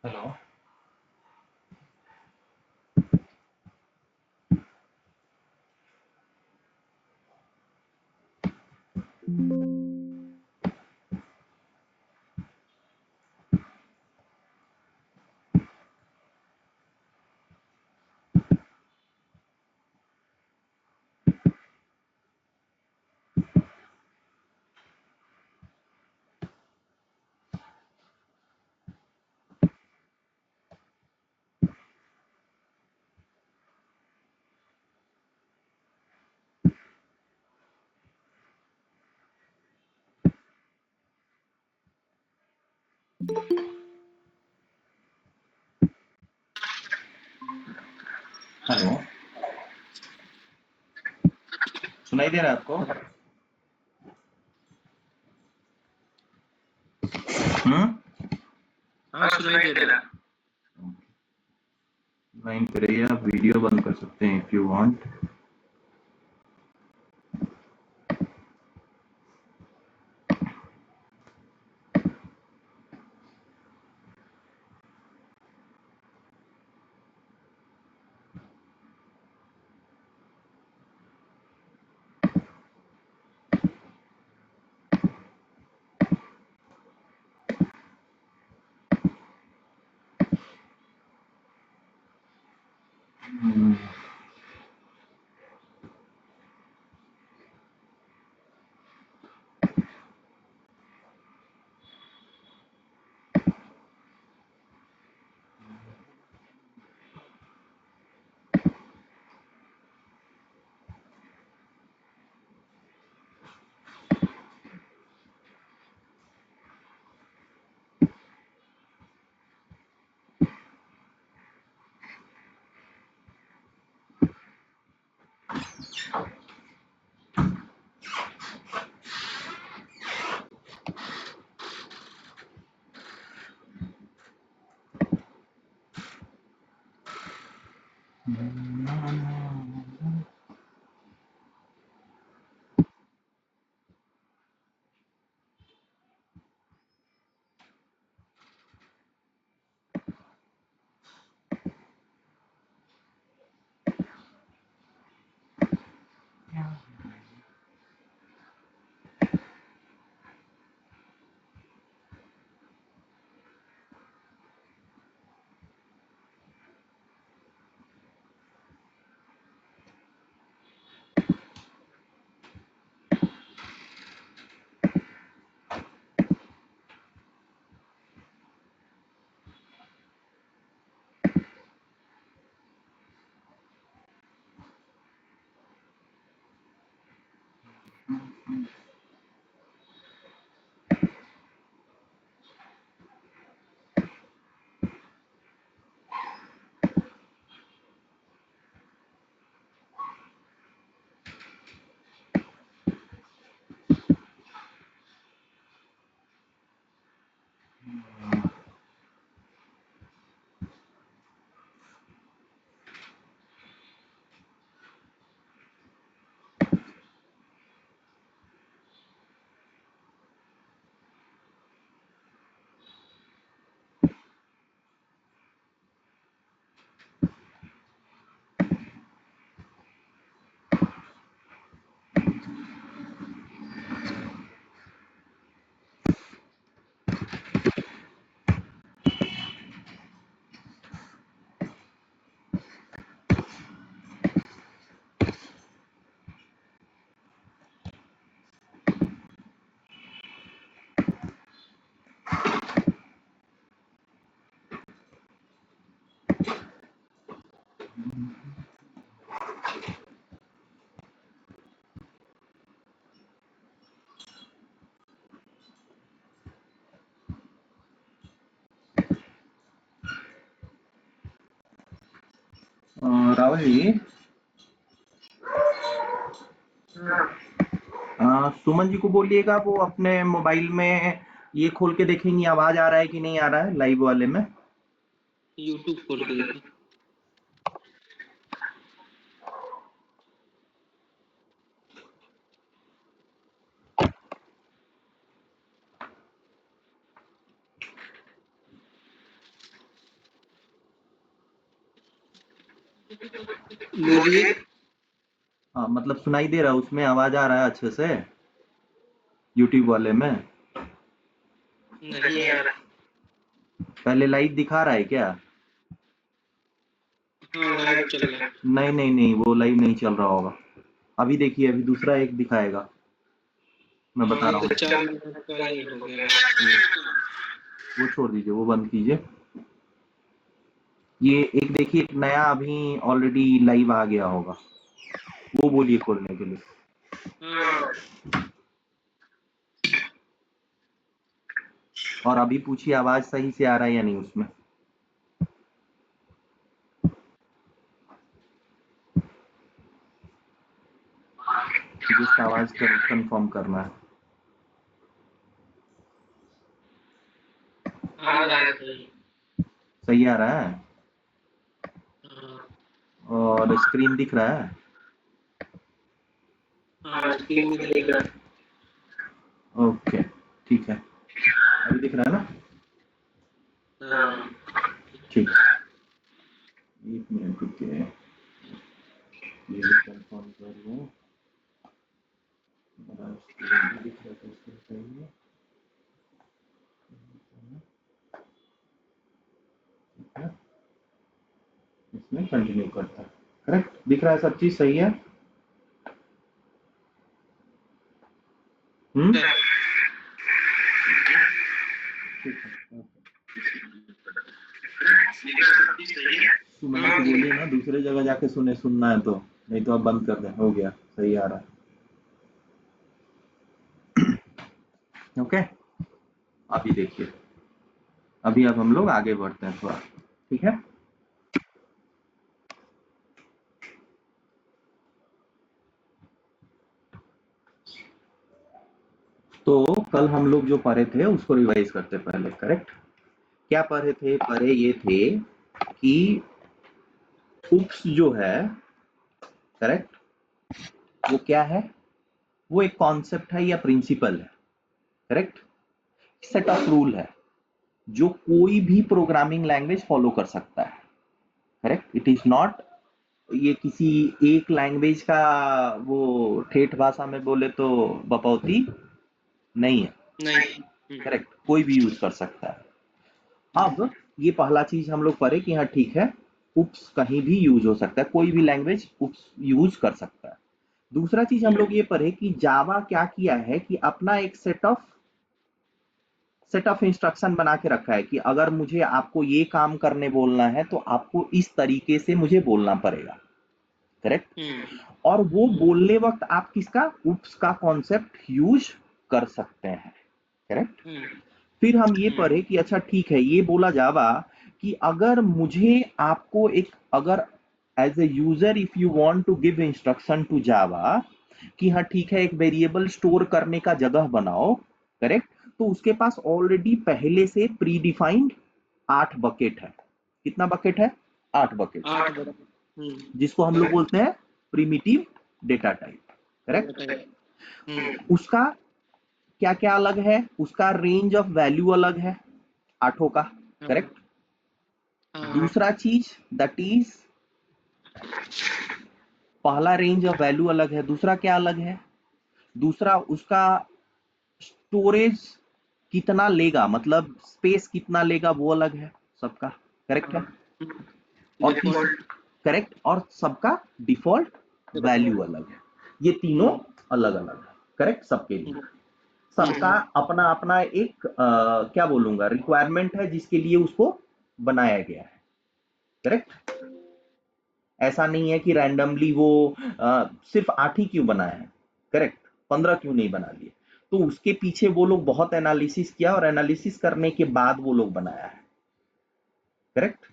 Hello. Hello, सुनाई दे रहा है आपको? हम्म। हाँ, सुनाई दे रहा है। लाइन पे रहिए, आप वीडियो बंद कर सकते हैं if you want. Rahul ji, Suman ji को बोलिएगा वो अपने मोबाइल में ये खोल के देखेंगी आवाज आ रहा है कि नहीं आ रहा है लाइव वाले में। यूट्यूब खोल के देखो। बोलिए। हाँ मतलब सुनाई दे रहा है, उसमें आवाज आ रहा है अच्छे से यूट्यूब वाले में। नहीं आ रहा। पहले लाइव दिखा रहा है क्या? हाँ लाइव चल रहा है। नहीं नहीं नहीं, वो लाइव नहीं चल रहा होगा। अभी देखिए, अभी दूसरा एक दिखाएगा, मैं हाँ बता ये रहा तो हूँ। 4 मिनट का ही हो गया। वो छोड़ दीजिए, वो बंद कीजिए। ये एक देखिए, एक नया अभी ऑलरेडी लाइव आ गया होगा, वो बोलिए खोलने के लिए। हाँ और अभी पूछिए आवाज सही से आ रहा है या नहीं उसमें। जस्ट आवाज कंफर्म करना है। आ रहा है सही। सही आ रहा है हाँ और स्क्रीन दिख रहा है। हाँ स्क्रीन में दिख रहा है। ओके ठीक है, अभी दिख रहा है ना। हाँ ठीक है, एक मिनट रुकिए, ये भी कंफर्म कर लूँ। मेरा स्क्रीन भी दिख रहा है तो इसमें सही है। ठीक है, इसमें कंटिन्यू करता है। करेक्ट दिख रहा है, सब चीज सही है। है। ठीक है। सुमन हाँ को दिख बोलिए ना दूसरे जगह जाके सुनना है तो, नहीं तो आप बंद कर दें। हो गया, सही आ रहा है। ओके, अभी देखिए, अभी अब हम लोग आगे बढ़ते हैं थोड़ा। ठीक है, तो कल हम लोग जो पढ़े थे उसको रिवाइज करते पहले। करेक्ट, क्या पढ़े थे? पढ़े ये थे कि उप्स जो है, करेक्ट, वो क्या है? वो एक कॉन्सेप्ट है या प्रिंसिपल है। करेक्ट, सेट ऑफ रूल है जो कोई भी प्रोग्रामिंग लैंग्वेज फॉलो कर सकता है। करेक्ट, इट इज नॉट ये किसी एक लैंग्वेज का, वो ठेठ भाषा में बोले तो बपौती नहीं है। नहीं। करेक्ट, कोई भी यूज कर सकता है। अब ये पहला चीज हम लोग पढ़े कि हाँ ठीक है, उप्स कहीं भी यूज हो सकता है, कोई भी लैंग्वेज उप्स यूज कर सकता है। दूसरा चीज हम लोग ये पढ़े कि जावा क्या किया है कि अपना एक सेट ऑफ इंस्ट्रक्शन बना के रखा है कि अगर मुझे आपको ये काम करने बोलना है तो आपको इस तरीके से मुझे बोलना पड़ेगा। करेक्ट, और वो बोलने वक्त आप किसका, उप्स का कॉन्सेप्ट यूज कर सकते हैं। करेक्ट, फिर हम ये पढ़े कि अच्छा ठीक है, ये बोला जावा कि अगर मुझे आपको एक, अगर as a user if you want to give instruction to Java कि हाँ ठीक है, एक वेरिएबल स्टोर करने का जगह बनाओ। करेक्ट, तो उसके पास ऑलरेडी पहले से प्री डिफाइंड 8 बकेट है। कितना बकेट है? 8 बकेट, 8 जिसको हम लोग बोलते हैं प्रिमिटिव डेटा टाइप। करेक्ट, उसका क्या क्या अलग है? उसका रेंज ऑफ वैल्यू अलग है 8 का। करेक्ट, दूसरा चीज दैट इज, पहला रेंज ऑफ वैल्यू अलग है, दूसरा क्या अलग है? दूसरा उसका स्टोरेज कितना लेगा, मतलब स्पेस कितना लेगा, वो अलग है सबका। करेक्ट है, और डिफॉल्ट। करेक्ट, और सबका डिफॉल्ट वैल्यू अलग है। ये तीनों अलग अलग है। करेक्ट, सबके लिए सबका अपना अपना एक क्या बोलूंगा, रिक्वायरमेंट है जिसके लिए उसको बनाया गया है। करेक्ट, ऐसा नहीं है कि रैंडमली वो सिर्फ 8 ही क्यों बनाया है। करेक्ट, 15 क्यों नहीं बना लिए? तो उसके पीछे वो लोग बहुत एनालिसिस किया और एनालिसिस करने के बाद वो लोग बनाया है। करेक्ट,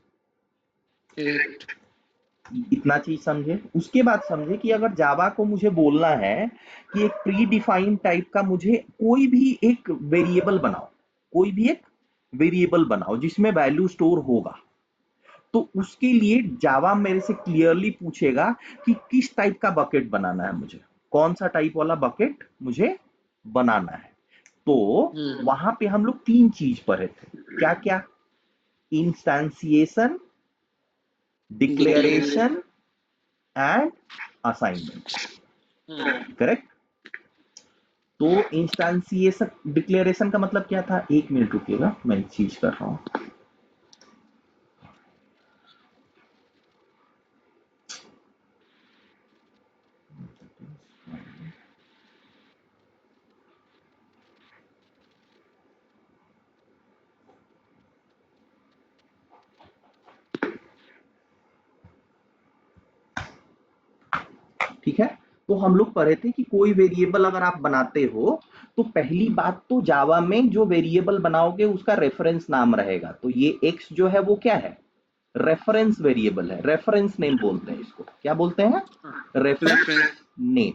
इतना चीज समझे। उसके बाद समझे कि अगर जावा को मुझे बोलना है कि एक प्री डिफाइंड टाइप का मुझे कोई भी एक वेरिएबल बनाओ, कोई भी एक वेरिएबल बनाओ जिसमें वैल्यू स्टोर होगा, तो उसके लिए जावा मेरे से क्लियरली पूछेगा कि किस टाइप का बकेट बनाना है मुझे, कौन सा टाइप वाला बकेट मुझे बनाना है। तो वहां पे हम लोग तीन चीज पढ़े थे, क्या क्या? इंस्टेंसिएशन, डिक्लेरेशन एंड असाइनमेंट। करेक्ट। तो इंस्टेंसिएशन डिक्लेरेशन का मतलब क्या था? एक मिनट रुकिएगा, मैं एक चीज कर रहा हूं। ठीक है। तो हम लोग पढ़े थे कि कोई वेरिएबल अगर आप बनाते हो तो पहली बात तो जावा में जो वेरिएबल बनाओगे उसका रेफरेंस नाम रहेगा। तो ये एक्स जो है वो क्या है? रेफरेंस वेरिएबल है, रेफरेंस नेम बोलते हैं इसको। क्या बोलते हैं? Reference name.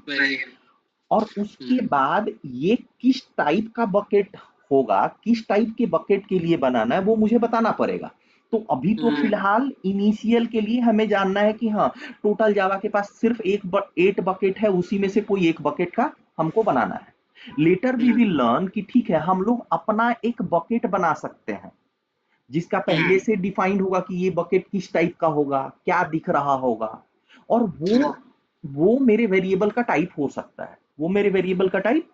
और उसके बाद ये किस टाइप का बकेट होगा, किस टाइप के बकेट के लिए बनाना है वो मुझे बताना पड़ेगा। तो अभी तो फिलहाल इनिशियल के लिए हमें जानना है कि हाँ, टोटल जावा के पास सिर्फ 8 बकेट है, उसी में से कोई एक बकेट का हमको बनाना है। लेटर वी विल लर्न कि ठीक है, हम लोग अपना एक बकेट बना सकते हैं जिसका पहले से डिफाइंड होगा कि ये बकेट किस टाइप का होगा, क्या दिख रहा होगा। और वो मेरे वेरिएबल का टाइप हो सकता है, वो मेरे वेरिएबल का टाइप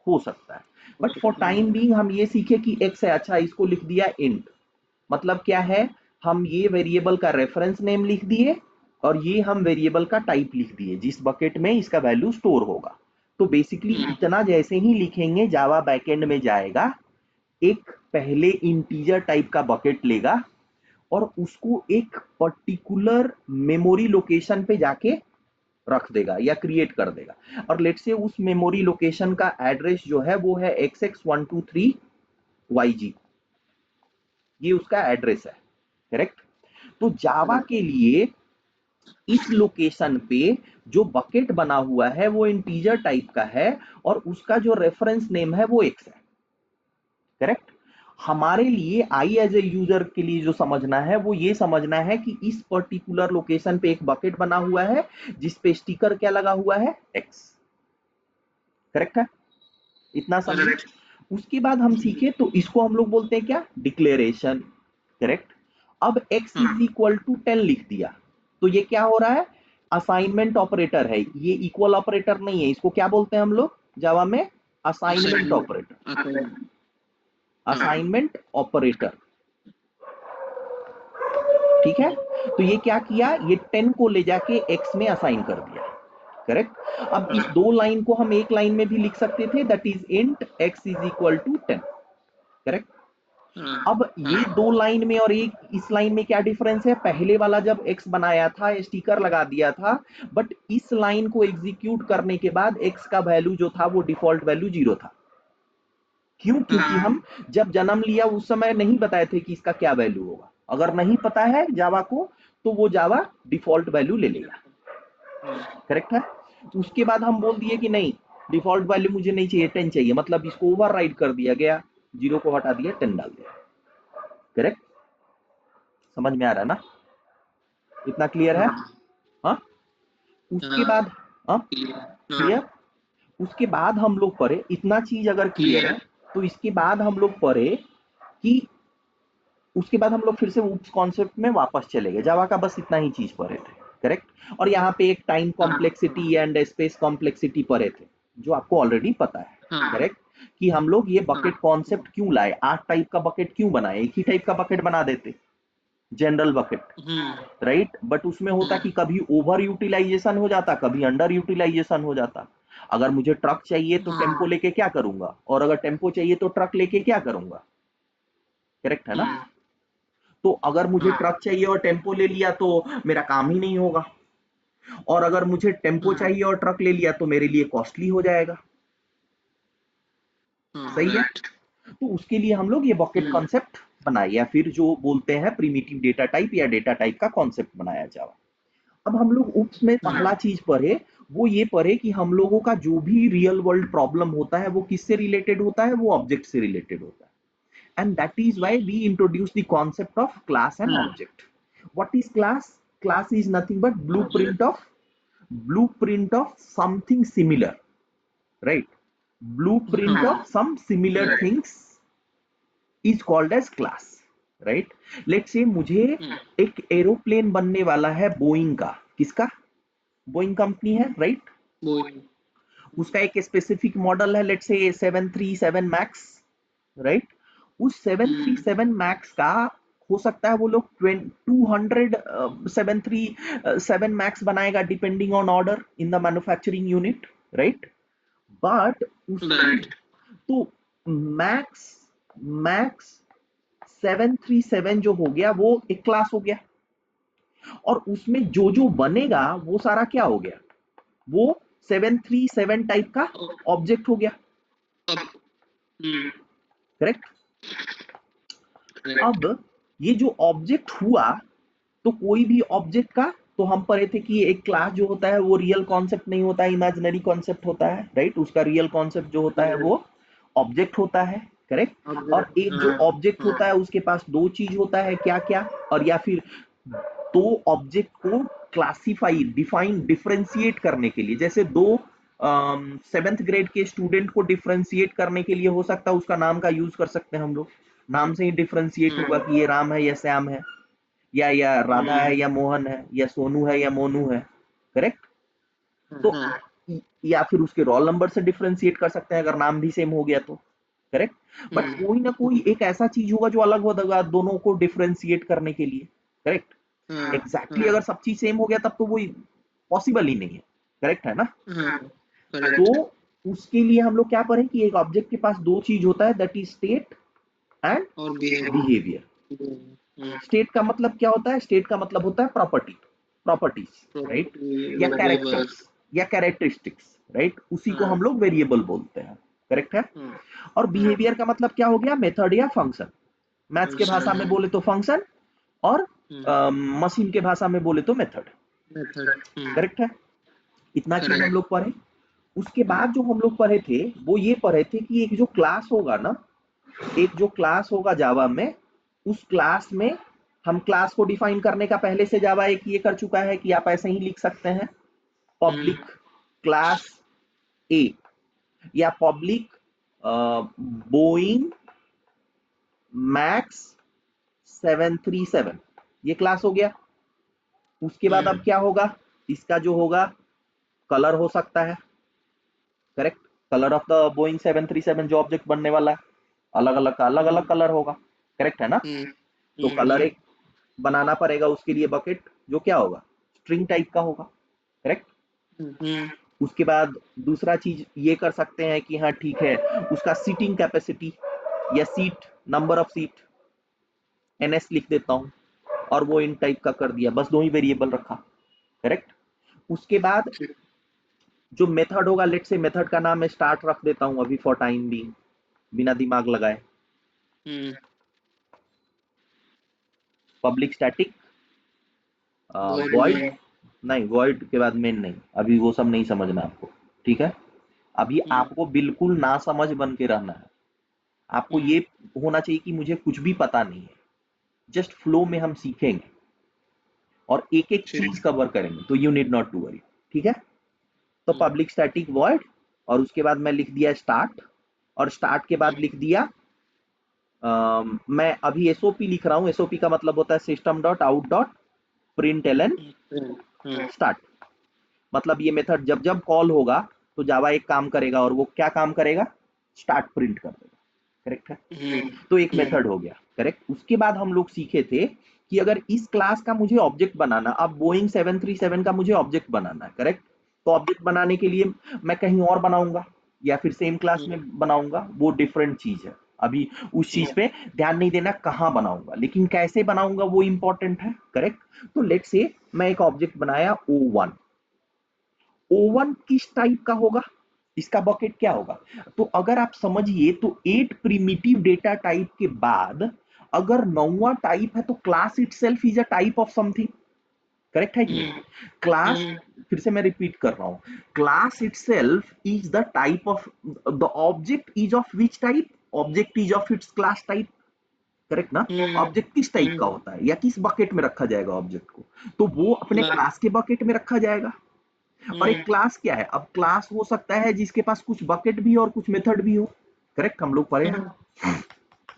हो सकता है। बट फॉर टाइम बीइंग हम ये सीखे कि एक्स है, अच्छा इसको लिख दिया इंट। मतलब क्या है? हम ये वेरिएबल का रेफरेंस नेम लिख दिए और ये हम वेरिएबल का टाइप लिख दिए जिस बकेट में इसका वैल्यू स्टोर होगा। तो बेसिकली इतना जैसे ही लिखेंगे जावा बैकएंड में जाएगा, एक पहले इंटीजर टाइप का बकेट लेगा और उसको एक पर्टिकुलर मेमोरी लोकेशन पे जाके रख देगा या क्रिएट कर देगा। और लेट से उस मेमोरी लोकेशन का एड्रेस जो है वो है XX123YG, ये उसका एड्रेस है। करेक्ट। तो जावा के लिए इस लोकेशन पे जो बकेट बना हुआ है वो इंटीजर टाइप का है और उसका जो रेफरेंस नेम है वो एक्स है। करेक्ट। हमारे लिए आई एज ए यूजर के लिए जो समझना है वो ये समझना है कि इस पर्टिकुलर लोकेशन पे एक बकेट बना हुआ है जिस पे स्टिकर क्या लगा हुआ है? एक्स। करेक्ट है। इतना समझे। उसके बाद हम सीखे तो इसको हम लोग बोलते हैं क्या? डिक्लेरेशन। करेक्ट। अब x इज इक्वल टू 10 लिख दिया तो ये क्या हो रहा है? असाइनमेंट ऑपरेटर है, ये इक्वल ऑपरेटर नहीं है। इसको क्या बोलते हैं हम लोग जावा में? Assignment operator. Assignment operator. ठीक है। तो ये क्या किया? ये 10 को ले जाके x में असाइन कर दिया। करेक्ट। अब इस दो लाइन को हम एक लाइन में भी लिख सकते थे, that is int x is equal to 10। Correct. अब ये दो लाइन में और एक इस लाइन में क्या डिफरेंस है? पहले वाला जब x बनाया था स्टिकर लगा दिया था, बट इस लाइन को एग्जीक्यूट करने के बाद x का वैल्यू जो था वो डिफॉल्ट वैल्यू 0 था। क्यों? क्योंकि हम जब जन्म लिया उस समय नहीं बताए थे कि इसका क्या वैल्यू होगा। अगर नहीं पता है जावा को तो वो जावा डिफॉल्ट वैल्यू ले लेगा। करेक्ट है। उसके बाद हम बोल दिए कि नहीं, डिफॉल्ट वैल्यू मुझे नहीं चाहिए, 10 चाहिए, मतलब इसको ओवरराइड कर दिया गया, 0 को हटा दिया, 10 डाल दिया। करेक्ट। समझ में आ रहा है ना? इतना क्लियर है? हाँ। उसके बाद हाँ क्लियर। उसके बाद हम लोग पढ़े, इतना चीज अगर क्लियर है तो इसके बाद हम लोग पढ़े कि उसके बाद हम लोग फिर से उस कॉन्सेप्ट में वापस चले गए। जावा का बस इतना ही चीज पढ़े थे। करेक्ट। और यहाँ पे एक time complexity and space complexity पढ़े थे जो आपको ऑलरेडी पता है। करेक्ट। कि हम लोग ये बकेट कॉन्सेप्ट क्यों लाए, 8 टाइप का बकेट क्यों बनाए, एक ही टाइप का बकेट बना देते, जनरल बकेट। राइट। बट उसमें होता कि कभी ओवर यूटिलाइजेशन हो जाता, कभी अंडर यूटिलाइजेशन हो जाता। अगर मुझे ट्रक चाहिए तो टेम्पो लेके क्या करूंगा, और अगर टेम्पो चाहिए तो ट्रक लेके क्या करूंगा? करेक्ट है ना? तो अगर मुझे ट्रक चाहिए और टेम्पो ले लिया तो मेरा काम ही नहीं होगा, और अगर मुझे टेम्पो चाहिए और ट्रक ले लिया तो मेरे लिए कॉस्टली हो जाएगा। सही है। तो उसके लिए हम लोग ये बकेट कॉन्सेप्ट बनाए, या फिर जो बोलते हैं प्रिमिटिव डेटा टाइप या डेटा टाइप का कॉन्सेप्ट बनाया जावा। अब हम लोग उप्स में पहला चीज पढ़े, वो ये पढ़े कि हम लोगों का जो भी रियल वर्ल्ड प्रॉब्लम होता है वो किससे रिलेटेड होता है, वो ऑब्जेक्ट से रिलेटेड होता है. And that is why we introduce the concept of class and object. What is class? Class is nothing but blueprint of something similar, right? Blueprint of some similar things is called as class, right? Let's say मुझे एक aeroplane बनने वाला है Boeing का. किसका? Boeing company है, right? Boeing. उसका एक स्पेसिफिक मॉडल है, लेट्स से 737 मैक्स, राइट? उस 737 मैक्स का हो सकता है वो लोग 200 737 मैक्स बनाएगा depending on order in the manufacturing unit, right? But उसमें तो मैक्स मैक्स 737 जो हो गया वो एक क्लास हो गया, और उसमें जो जो बनेगा वो सारा क्या हो गया, वो 737 टाइप का ऑब्जेक्ट हो गया, करेक्ट? अब ये जो ऑब्जेक्ट हुआ, तो कोई भी ऑब्जेक्ट का, तो हम पढ़े थे कि एक क्लास जो होता है वो रियल कॉन्सेप्ट नहीं होता है, इमेजिनरी कॉन्सेप्ट होता है, राइट? उसका रियल कॉन्सेप्ट जो होता है वो ऑब्जेक्ट होता है, करेक्ट? और एक जो ऑब्जेक्ट होता है उसके पास दो चीज होता है, क्या क्या, और या फिर दो ऑब्जेक्ट को क्लासिफाई, डिफाइन, डिफरेंशिएट करने के लिए, जैसे दो 7th ग्रेड के स्टूडेंट को डिफरेंशिएट करने के लिए हो सकता है उसका नाम का यूज कर सकते हैं हम लोग. नाम से ही डिफरेंशिएट होगा कि ये राम है या श्याम है, या राधा है या मोहन है, या सोनू है या मोनू है, करेक्ट? तो या फिर उसके रोल नंबर से डिफरेंशिएट कर सकते हैं अगर नाम भी सेम हो गया तो, करेक्ट? बट कोई ना कोई एक ऐसा चीज होगा जो अलग होगा दोनों को डिफरेंशिएट करने के लिए, करेक्ट? एग्जैक्टली अगर सब चीज सेम हो गया तब तो वो पॉसिबल ही नहीं है, करेक्ट है ना? तो उसके लिए हम लोग क्या पढ़े कि एक ऑब्जेक्ट के पास दो चीज होता है, that is state and behaviour. State का मतलब क्या होता है? स्टेट का मतलब होता है प्रॉपर्टीज, राइट? या कैरेक्टर्स या कैरेक्टरिस्टिक्स, राइट? उसी को हम लोग वेरिएबल बोलते हैं, करेक्ट है? और बिहेवियर का मतलब क्या हो गया? मेथड या फंक्शन. मैथ्स के भाषा में बोले तो फंक्शन, और मशीन के भाषा में बोले तो मेथड, करेक्ट है? इतना चीज हम लोग पढ़े. उसके बाद जो हम लोग पढ़े थे वो ये पढ़े थे कि एक जो क्लास होगा ना, एक जो क्लास होगा जावा में, उस क्लास में हम क्लास को डिफाइन करने का पहले से जावा एक ये कर चुका है कि आप ऐसे ही लिख सकते हैं, पब्लिक क्लास ए, या पब्लिक बोइंग मैक्स 737, ये क्लास हो गया. उसके बाद अब क्या होगा? इसका जो होगा कलर हो सकता है, correct? Colour of the Boeing 737 जो ऑब्जेक्ट बनने वाला है, अलग अलग का अलग अलग कलर होगा, करेक्ट है ना? तो कलर एक बनाना पड़ेगा उसके लिए, बकेट जो क्या होगा, स्ट्रिंग टाइप का होगा, करेक्ट? उसके बाद दूसरा चीज ये कर सकते हैं कि हाँ ठीक है, उसका सीटिंग कैपेसिटी या seat, number of seat, NS लिख देता हूं, और वो इन टाइप का कर दिया, बस दो ही वेरिएबल रखा, करेक्ट? उसके बाद जो मेथड होगा, लेट से मेथड का नाम मैं स्टार्ट रख देता हूं अभी फॉर टाइम बीइंग, बिना दिमाग लगाए. पब्लिक स्टैटिक वॉइड, नहीं वॉइड के बाद मेन नहीं, अभी वो सब नहीं समझना आपको, ठीक है? अभी आपको बिल्कुल ना समझ बन के रहना है. आपको ये होना चाहिए कि मुझे कुछ भी पता नहीं है, जस्ट फ्लो में हम सीखेंगे और एक एक चीज कवर करेंगे, तो you need not to worry, ठीक है? तो पब्लिक स्टैटिक वॉइड, और उसके बाद मैं लिख दिया स्टार्ट, और स्टार्ट के बाद लिख दिया मैं अभी एसओपी लिख रहा हूं. एसओपी का मतलब होता है system dot out dot print ln start. मतलब ये मेथड जब जब कॉल होगा तो जावा एक काम करेगा, और वो क्या काम करेगा? स्टार्ट प्रिंट कर देगा, करेक्ट है? तो एक मेथड हो गया, करेक्ट? उसके बाद हम लोग सीखे थे कि अगर इस क्लास का मुझे ऑब्जेक्ट बनाना, अब बोइंग 737 का मुझे ऑब्जेक्ट बनाना है, करेक्ट? तो ऑब्जेक्ट बनाने के लिए मैं कहीं और बनाऊंगा या फिर सेम क्लास में बनाऊंगा, वो डिफरेंट चीज है. अभी उस चीज पे ध्यान नहीं देना कहां बनाऊंगा, लेकिन कैसे बनाऊंगा वो इंपॉर्टेंट है, करेक्ट? तो लेट्स से मैं एक ऑब्जेक्ट बनाया O1. O1 किस टाइप का होगा? इसका बकेट क्या होगा? तो अगर आप समझिए तो 8 प्रिमिटिव डेटा टाइप के बाद अगर 9वां टाइप है तो class itself is a type of something, correct है कि नहीं? क्लास, फिर से मैं रिपीट कर रहा हूं, class itself is the type of the object is of which type, object is of its class type, correct ना? ऑब्जेक्ट किस टाइप का होता है या किस बकेट में रखा जाएगा ऑब्जेक्ट को, तो वो अपने क्लास के बकेट में रखा जाएगा। और एक क्लास क्या है? अब क्लास हो सकता है जिसके पास कुछ बकेट भी हो और कुछ मेथड भी हो, करेक्ट? हम लोग पढ़े हैं,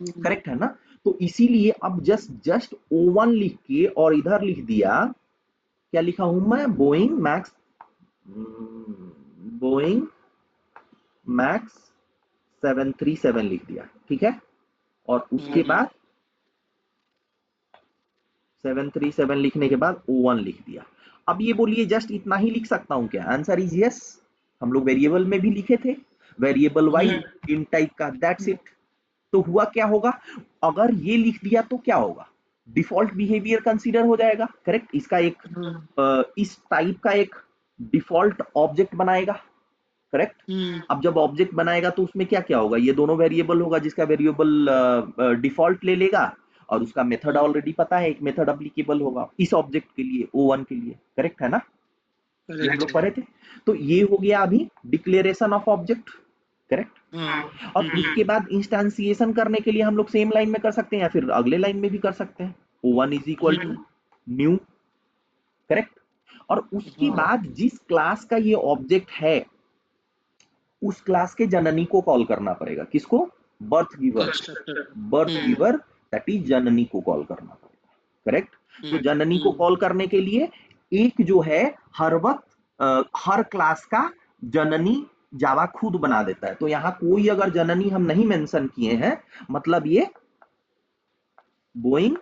करेक्ट है ना? तो इसीलिए अब जस्ट जस्ट O1 लिख के और इधर लिख दिया, क्या लिखा हूं मैं? बोइंग मैक्स, बोइंग मैक्स 737 लिख दिया, ठीक है? और उसके बाद 737 लिखने के बाद O1 लिख दिया। अब ये बोलिए जस्ट इतना ही लिख सकता हूं क्या? Answer is yes. हम लोग वेरिएबल में भी लिखे थे, वेरिएबल वाइज इन टाइप का, दैट्स इट। तो हुआ क्या होगा, अगर ये लिख दिया तो क्या होगा? डिफॉल्ट बिहेवियर कंसीडर हो जाएगा, करेक्ट? इसका एक इस टाइप का एक डिफॉल्ट ऑब्जेक्ट बनाएगा, करेक्ट? अब जब ऑब्जेक्ट बनाएगा तो उसमें क्या क्या होगा? ये दोनों वेरिएबल होगा, जिसका वेरिएबल डिफॉल्ट ले लेगा और उसका मेथड ऑलरेडी पता है, एक मेथड अप्लीकेबल होगा इस ऑब्जेक्ट के लिए, O1 के लिए, करेक्ट है ना? ये हम लोग पढ़े थे। तो ये हो गया अभी डिक्लेरेशन ऑफ ऑब्जेक्ट, करेक्ट? और उसके बाद इंस्टेंसिएशन करने के लिए हम लोग सेम लाइन में कर सकते हैं या फिर अगले लाइन में भी कर सकते हैं, O1 is equal to new, correct? और उसके बाद जिस क्लास का ये ऑब्जेक्ट है उस क्लास के जननी को कॉल करना पड़ेगा। किसको? Birth giver, birth giver that is जननी को कॉल करना पड़ेगा, करेक्ट? तो जननी को कॉल करने के लिए एक जो है हर वक्त हर क्लास का जननी जावा खुद बना देता है। तो यहां कोई अगर जननी हम नहीं मेंशन किए हैं, मतलब ये Boeing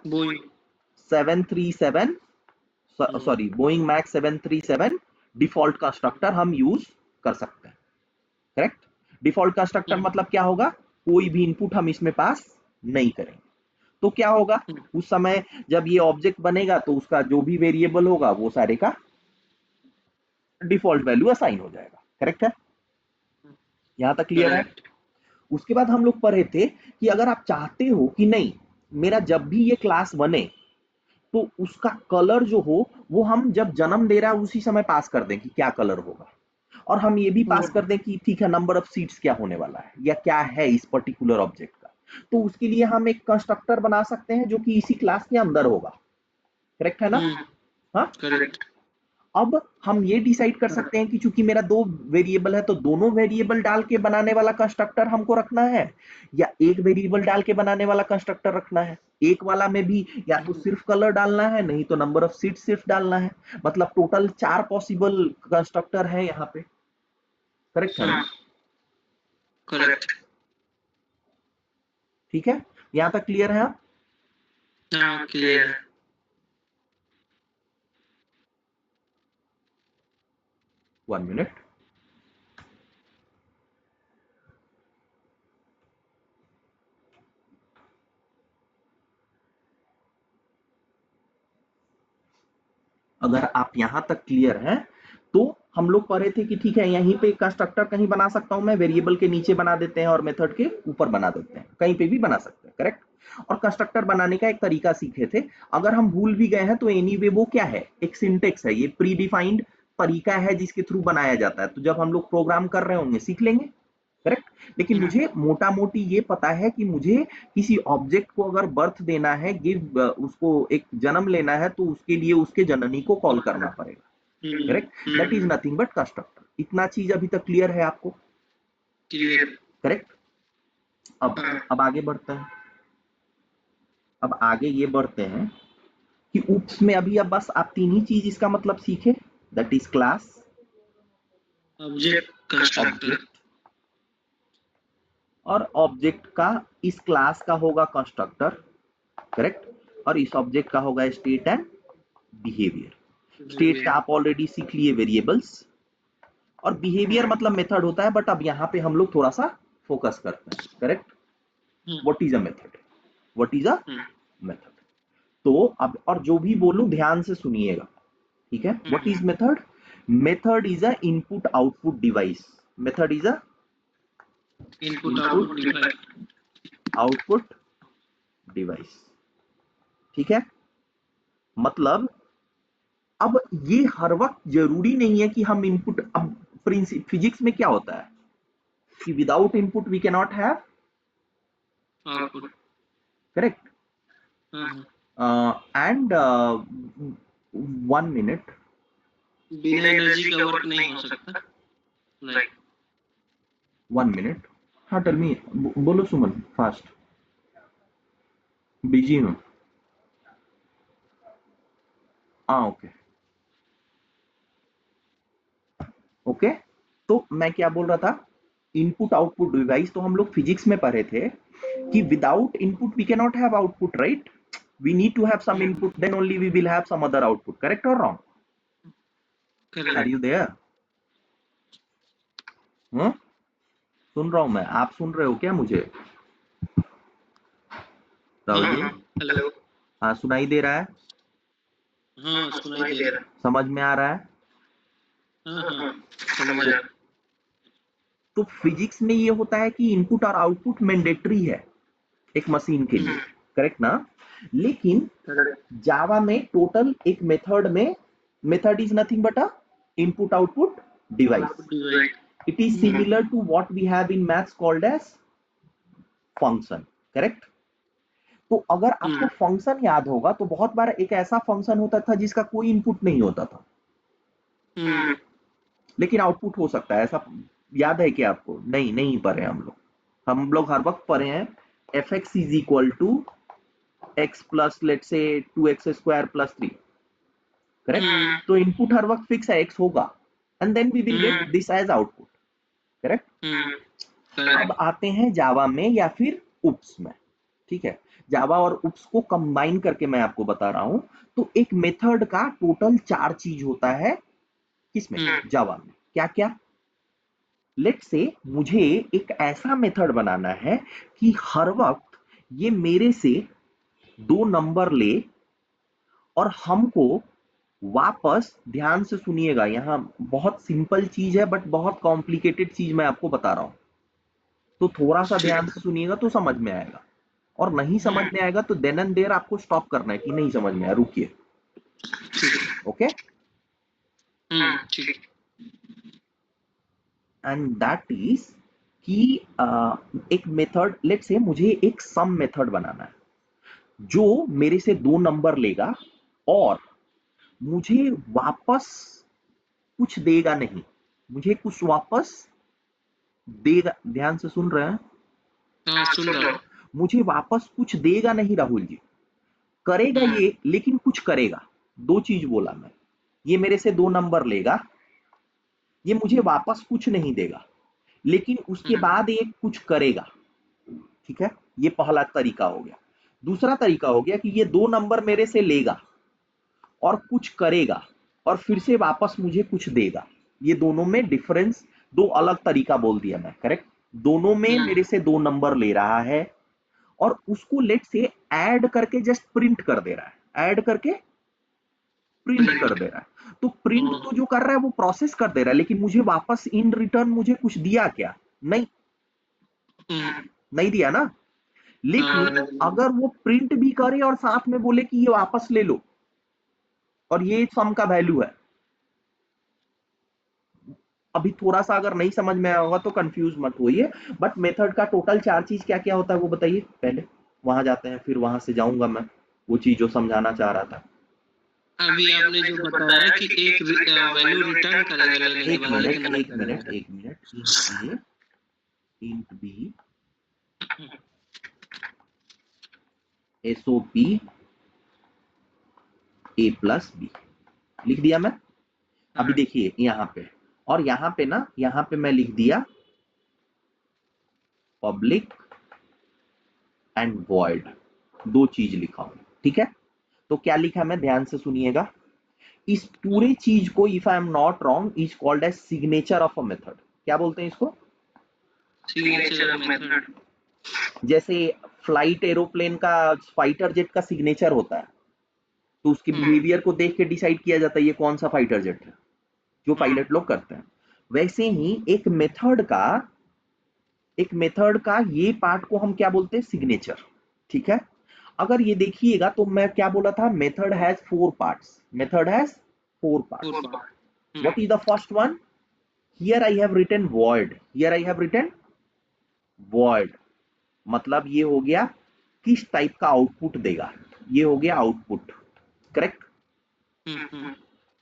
737, sorry Boeing max 737 default constructor हम यूज कर सकते हैं, करेक्ट? डिफॉल्ट कंस्ट्रक्टर मतलब क्या होगा? कोई भी इनपुट हम इसमें पास नहीं करेंगे। तो क्या होगा उस समय जब ये ऑब्जेक्ट बनेगा, तो उसका जो भी वेरिएबल होगा वो सारे का डिफॉल्ट वैल्यू असाइन हो जाएगा, करेक्ट है? यहां तक क्लियर है? उसके बाद हम लोग पढ़े थे कि अगर आप चाहते हो कि नहीं मेरा जब भी ये क्लास बने तो उसका कलर जो हो वो हम जब जन्म दे रहा है उसी समय पास कर दें कि क्या कलर होगा, और हम ये भी पास कर दें कि ठीक है नंबर ऑफ सीट्स क्या होने वाला है या क्या है इस पर्टिकुलर ऑब्जेक्ट का, तो उसके लिए हम एक कंस्ट्रक्टर बना सकते हैं जो कि इसी क्लास के अंदर होगा, करेक्ट है ना? हाँ, करेक्ट। अब हम ये डिसाइड कर सकते हैं कि चूंकि मेरा दो वेरिएबल है तो दोनों वेरिएबल डाल के बनाने वाला कंस्ट्रक्टर हमको रखना है या एक वेरिएबल डाल के बनाने वाला कंस्ट्रक्टर रखना है। एक वाला में भी या तो सिर्फ कलर डालना है, नहीं तो नंबर ऑफ सीट सिर्फ डालना है। मतलब टोटल 4 पॉसिबल कंस्ट्रक्टर है यहाँ पे, करेक्ट है ना? करेक्ट। ठीक है, यहां तक क्लियर है आप? हाँ, क्लियर है। One minute. अगर आप यहां तक क्लियर हैं तो हम लोग पढ़े थे कि ठीक है यहीं पे कंस्ट्रक्टर कहीं बना सकता हूं मैं, वेरिएबल के नीचे बना देते हैं और मेथड के ऊपर बना देते हैं, कहीं पे भी बना सकते हैं, करेक्ट? और कंस्ट्रक्टर बनाने का एक तरीका सीखे थे। अगर हम भूल भी गए हैं तो एनीवे वो क्या है, एक सिंटेक्स है, ये प्री डिफाइंड तरीका है जिसके थ्रू बनाया जाता है। तो जब हम लोग प्रोग्राम कर रहे होंगे सीख लेंगे, करेक्ट? लेकिन मुझे मोटा मोटी ये पता है कि मुझे किसी ऑब्जेक्ट को अगर बर्थ देना है, गिव उसको एक जन्म लेना है, तो उसके लिए उसके जननी को कॉल करना पड़ेगा, correct? That is nothing but constructor. इतना चीज अभी तक क्लियर है आपको? क्लियर। करेक्ट। अब आगे बढ़ते हैं। अब आगे ये बढ़ते हैं कि उप्स में अभी अब बस आप तीन ही चीज इसका मतलब सीखे, that is class, object, constructor. Object, और ऑब्जेक्ट का इस क्लास का होगा कंस्ट्रक्टर, करेक्ट? और इस ऑब्जेक्ट का होगा स्टेट एंड बिहेवियर। स्टेट का आप ऑलरेडी सीख लिए, वेरिएबल्स, और बिहेवियर मतलब मेथड होता है, बट अब यहां पे हम लोग थोड़ा सा फोकस करते हैं, correct? What is a method, what is a method. तो अब और जो भी बोलूं ध्यान से सुनिएगा, ठीक है? What is method? Method is a input output device. Method is a input output device. Output device, ठीक है? मतलब अब ये हर वक्त जरूरी नहीं है कि हम इनपुट, अब फिजिक्स में क्या होता है कि without input we can not have output. Correct. हाँ, एंड 1 मिनट, बिना एनर्जी का वर्क नहीं हो सकता, लाइक 1 मिनट। हाँ टेल मी, बोलो सुमन फास्ट, बिजी हूँ। हाँ ओके ओके। तो मैं क्या बोल रहा था, इनपुट आउटपुट डिवाइस तो हम लोग फिजिक्स में पढ़े थे कि without input we can not have output, right? We need to have some input, then only we will have some other output, correct or wrong? Are correct. you there? हम्म, सुन रहा हूं मैं, आप सुन रहे हो क्या मुझे? राहुल जी, हाँ, हेलो। हाँ सुनाई दे रहा है? हाँ, सुनाई दे रहा है। समझ में आ रहा है? हाँ हाँ, समझ तो, आ तो फिजिक्स में ये होता है कि इनपुट और आउटपुट मैंडेटरी है एक मशीन के लिए, करेक्ट ना? लेकिन करेक्ट। जावा में टोटल एक मेथड में, method is nothing but a input output device. Output device. It is similar to what we have in maths called as function, correct? तो अगर आपको फंक्शन याद होगा तो बहुत बार एक ऐसा फंक्शन होता था जिसका कोई इनपुट नहीं होता था, लेकिन आउटपुट हो सकता है, ऐसा याद है क्या आपको? नहीं, नहीं पढ़े हम लोग हर वक्त पढ़े हैं F X is equal to X plus let say 2x² + 3, correct? तो इनपुट हर वक्त फिक्स है, एक्स होगा, and then we will get this as output, correct? अब आते हैं जावा में या फिर उप्स में, ठीक है? जावा और उप्स को कंबाइन करके मैं आपको बता रहा हूं। तो एक मेथड का टोटल 4 चीज होता है, किसमें? जावा में। क्या क्या? लेट से मुझे एक ऐसा मेथड बनाना है कि हर वक्त ये मेरे से 2 नंबर ले और हमको वापस, ध्यान से सुनिएगा, यहां बहुत सिंपल चीज है बट बहुत कॉम्प्लिकेटेड चीज मैं आपको बता रहा हूं, तो थोड़ा सा ध्यान से सुनिएगा तो समझ में आएगा, और नहीं समझ में आएगा तो देन एंड देयर आपको स्टॉप करना है कि नहीं समझ में आया, रुकिए, ओके? ठीक। एंड दैट इज कि एक मेथड, लेट से मुझे एक सम मेथड बनाना है जो मेरे से 2 नंबर लेगा और मुझे वापस कुछ देगा नहीं, मुझे कुछ वापस देगा, ध्यान से सुन रहे हैं? हाँ, सुन रहा हूँ। मुझे वापस कुछ देगा नहीं राहुल जी, करेगा ये लेकिन कुछ करेगा। 2 चीज बोला मैं, ये मेरे से 2 नंबर लेगा, ये मुझे वापस कुछ नहीं देगा, लेकिन उसके बाद ये कुछ करेगा, ठीक है? ये पहला तरीका हो गया। दूसरा तरीका हो गया कि ये 2 नंबर मेरे से लेगा और कुछ करेगा और फिर से वापस मुझे कुछ देगा। ये दोनों में डिफरेंस, 2 अलग तरीका बोल दिया मैं, करेक्ट? दोनों में मेरे से 2 नंबर ले रहा है और उसको लेट से ऐड करके जस्ट प्रिंट कर दे रहा है, ऐड करके प्रिंट कर दे रहा है। तो प्रिंट तो जो कर रहा है वो प्रोसेस कर दे रहा है, लेकिन मुझे वापस इन रिटर्न मुझे कुछ दिया क्या? नहीं, नहीं दिया ना। लेकिन अगर वो प्रिंट भी करे और साथ में बोले कि ये वापस ले लो और ये सम का वैल्यू है, अभी थोड़ा सा अगर नहीं समझ में आया होगा तो कंफ्यूज मत होइए, बट मेथड का टोटल 4 चीज क्या क्या होता है वो बताइए पहले, वहां जाते हैं, फिर वहां से जाऊंगा मैं वो चीज जो समझाना चाह रहा था। अभी आपने जो बताया कि एक वैल्यू रिटर्न करेगा लेने के एक बाद, लेकिन मिनट नहीं एक करेगा। मिनट एक मिनट, इंट ए, इंट बी, एसओपी ए प्लस बी, लिख दिया मैं। अभी देखिए यहां पे, और यहां पे ना, यहां पे मैं लिख दिया पब्लिक एंड वॉइड, 2 चीज लिखा हूं, ठीक है? तो क्या लिखा मैं, ध्यान से सुनिएगा। इस पूरे चीज को, if I am not wrong, is called as signature of a method. क्या बोलते हैं इसको? Signature of method. जैसे फ्लाइट एरोप्लेन का, फाइटर जेट का सिग्नेचर होता है, तो उसके बिहेवियर को देख के डिसाइड किया जाता है ये कौन सा फाइटर जेट है, जो पायलट लोग करते हैं। वैसे ही एक मेथड का ये पार्ट को हम क्या बोलते हैं? सिग्नेचर, ठीक है? अगर ये देखिएगा तो मैं क्या बोला था, method has 4 parts, method has four parts. What is the first one? Here I have written void. Here I have written void. मतलब ये हो गया किस टाइप का आउटपुट देगा, ये हो गया आउटपुट, करेक्ट।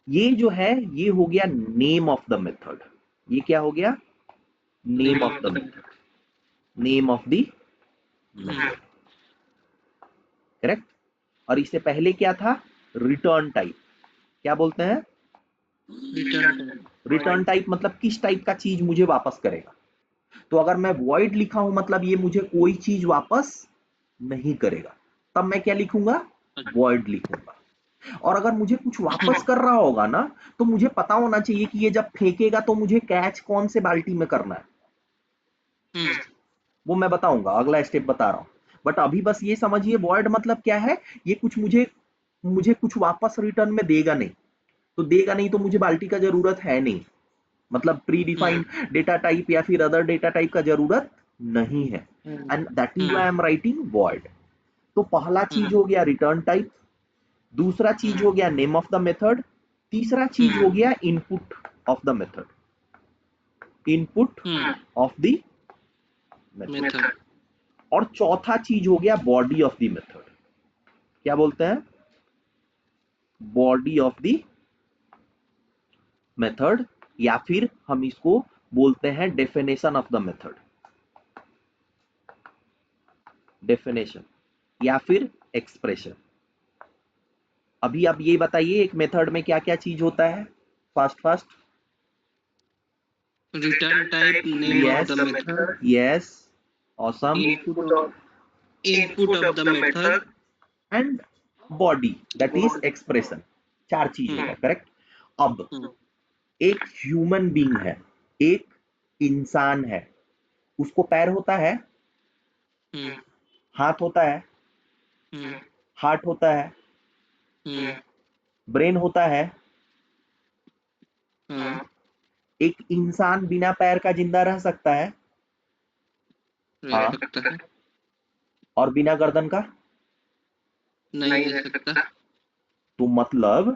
ये जो है ये हो गया नेम ऑफ द मेथड। ये क्या हो गया? Name of the method, name of the method, correct. और इससे पहले क्या था? Return type. क्या बोलते हैं? रिटर्न टाइप मतलब किस टाइप का चीज मुझे वापस करेगा। तो अगर मैं void लिखा हूं मतलब ये मुझे कोई चीज वापस नहीं करेगा, तब मैं क्या लिखूंगा? void लिखूंगा। और अगर मुझे कुछ वापस कर रहा होगा ना, तो मुझे पता होना चाहिए कि ये जब फेंकेगा तो मुझे कैच कौन से बाल्टी में करना है, वो मैं बताऊंगा, अगला स्टेप बता रहा हूं। बट अभी बस ये समझिए void मतलब क्या है। ये कुछ मुझे मुझे कुछ वापस रिटर्न में देगा नहीं, तो देगा नहीं तो मुझे बाल्टी का जरूरत है नहीं, मतलब प्री डिफाइंड डेटा टाइप या फिर अदर डेटा टाइप का जरूरत नहीं है। And that is why I am writing void। तो पहला चीज हो गया रिटर्न टाइप, दूसरा चीज हो गया नेम ऑफ द मेथड, तीसरा चीज हो गया input of the method, input of the method. और चौथा चीज हो गया बॉडी ऑफ द मेथड। क्या बोलते हैं? बॉडी ऑफ द मेथड, या फिर हम इसको बोलते हैं definition of the method, definition या फिर एक्सप्रेशन। अभी आप ये बताइए एक मेथड में क्या क्या चीज होता है? Fast fast. Return type, name of the method, yes, awesome, input of the method and body that is expression. चार चीज होता है, करेक्ट। अब एक ह्यूमन बीइंग है, एक इंसान है, उसको पैर होता है, हाथ होता है, हार्ट होता है, ब्रेन होता है। एक इंसान बिना पैर का जिंदा रह सकता है, हाँ, और बिना गर्दन का नहीं रह सकता। तो मतलब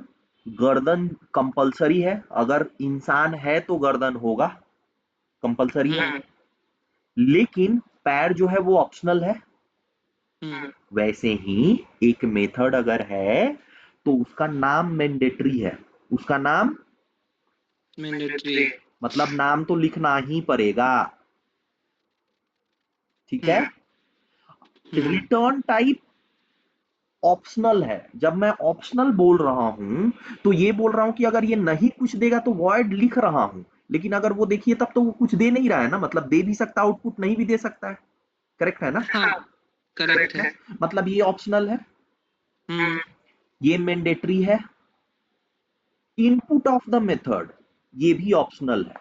गर्दन कंपलसरी है, अगर इंसान है तो गर्दन होगा, कंपलसरी है। लेकिन पैर जो है वो ऑप्शनल है। वैसे ही एक मेथड अगर है तो उसका नाम मैंडेटरी है, उसका नाम मैंडेटरी, मतलब नाम तो लिखना ही पड़ेगा, ठीक है। रिटर्न टाइप ऑप्शनल है। जब मैं ऑप्शनल बोल रहा हूं तो ये बोल रहा हूं कि अगर ये नहीं कुछ देगा तो void लिख रहा हूं, लेकिन अगर वो देखिए तब तो वो कुछ दे नहीं रहा है ना, मतलब दे भी सकता आउटपुट, नहीं भी दे सकता है, करेक्ट है ना? हाँ, करेक्ट है। मतलब ये ऑप्शनल है, ये मैंडेटरी है। इनपुट ऑफ द मेथड ये भी ऑप्शनल है।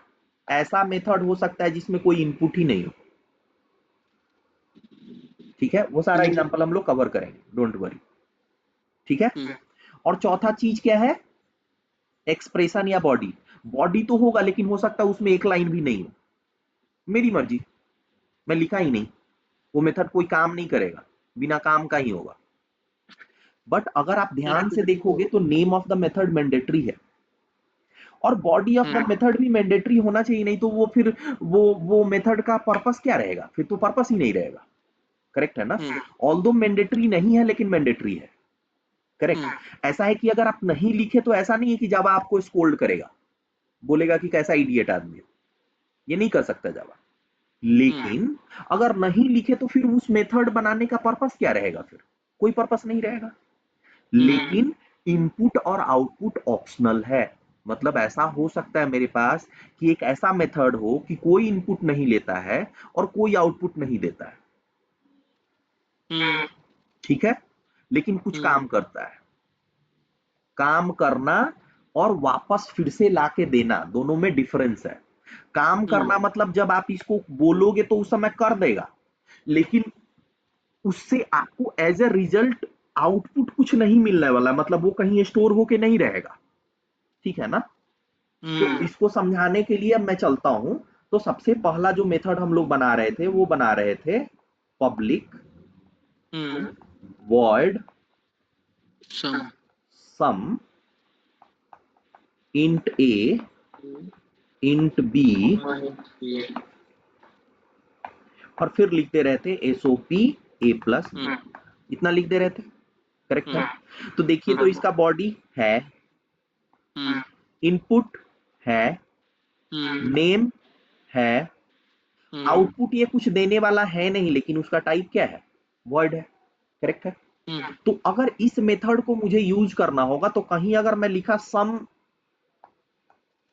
ऐसा मेथड हो सकता है जिसमें कोई इनपुट ही नहीं हो, ठीक है। वो सारा एग्जांपल हम लोग कवर करेंगे, डोंट वरी, ठीक है। और चौथा चीज क्या है? एक्सप्रेशन या बॉडी। बॉडी तो होगा लेकिन हो सकता है उसमें एक लाइन भी नहीं हो, मेरी मर्जी, मैं लिखा ही नहीं, वो मेथड कोई काम नहीं करेगा, बिना काम का ही होगा। बट अगर आप ध्यान से देखोगे तो name of the method mandatory है और बॉडी ऑफ द मेथड भी मैंडेटरी होना चाहिए, नहीं तो वो फिर वो मेथड का पर्पस क्या रहेगा? फिर तो पर्पस ही नहीं रहेगा, करेक्ट है ना? ऑल्दो मैंडेटरी नहीं है लेकिन मैंडेटरी है, करेक्ट। ऐसा है कि अगर आप नहीं लिखे तो ऐसा नहीं है कि जावा आपको स्कोल्ड करेगा, बोलेगा कि कैसा इडियट आदमी है, ये नहीं कर सकता जावा। लेकिन अगर नहीं लिखे तो फिर उस मेथड बनाने का पर्पस क्या रहेगा? फिर कोई पर्पस नहीं रहेगा। लेकिन इनपुट और आउटपुट ऑप्शनल है, मतलब ऐसा हो सकता है मेरे पास कि एक ऐसा मेथड हो कि कोई इनपुट नहीं लेता है और कोई आउटपुट नहीं देता है, ठीक है, लेकिन कुछ काम करता है। काम करना और वापस फिर से लाके देना, दोनों में डिफरेंस है। काम करना मतलब जब आप इसको बोलोगे तो उस समय कर देगा, लेकिन उससे आपको एज ए रिजल्ट आउटपुट कुछ नहीं मिलने वाला, मतलब वो कहीं स्टोर होके नहीं रहेगा, ठीक है ना? तो इसको समझाने के लिए अब मैं चलता हूं। तो सबसे पहला जो मेथड हम लोग बना रहे थे वो बना रहे थे public void sum sum int a int b और फिर लिखते रहते SOP a प्लस b, इतना लिख दे रहे थे, करेक्ट है। तो देखिए तो इसका बॉडी है, इनपुट है, नेम है, आउटपुट ये कुछ देने वाला है नहीं, लेकिन उसका टाइप क्या है, वर्ड है, करेक्ट है। तो अगर इस मेथड को मुझे यूज करना होगा तो कहीं अगर मैं लिखा सम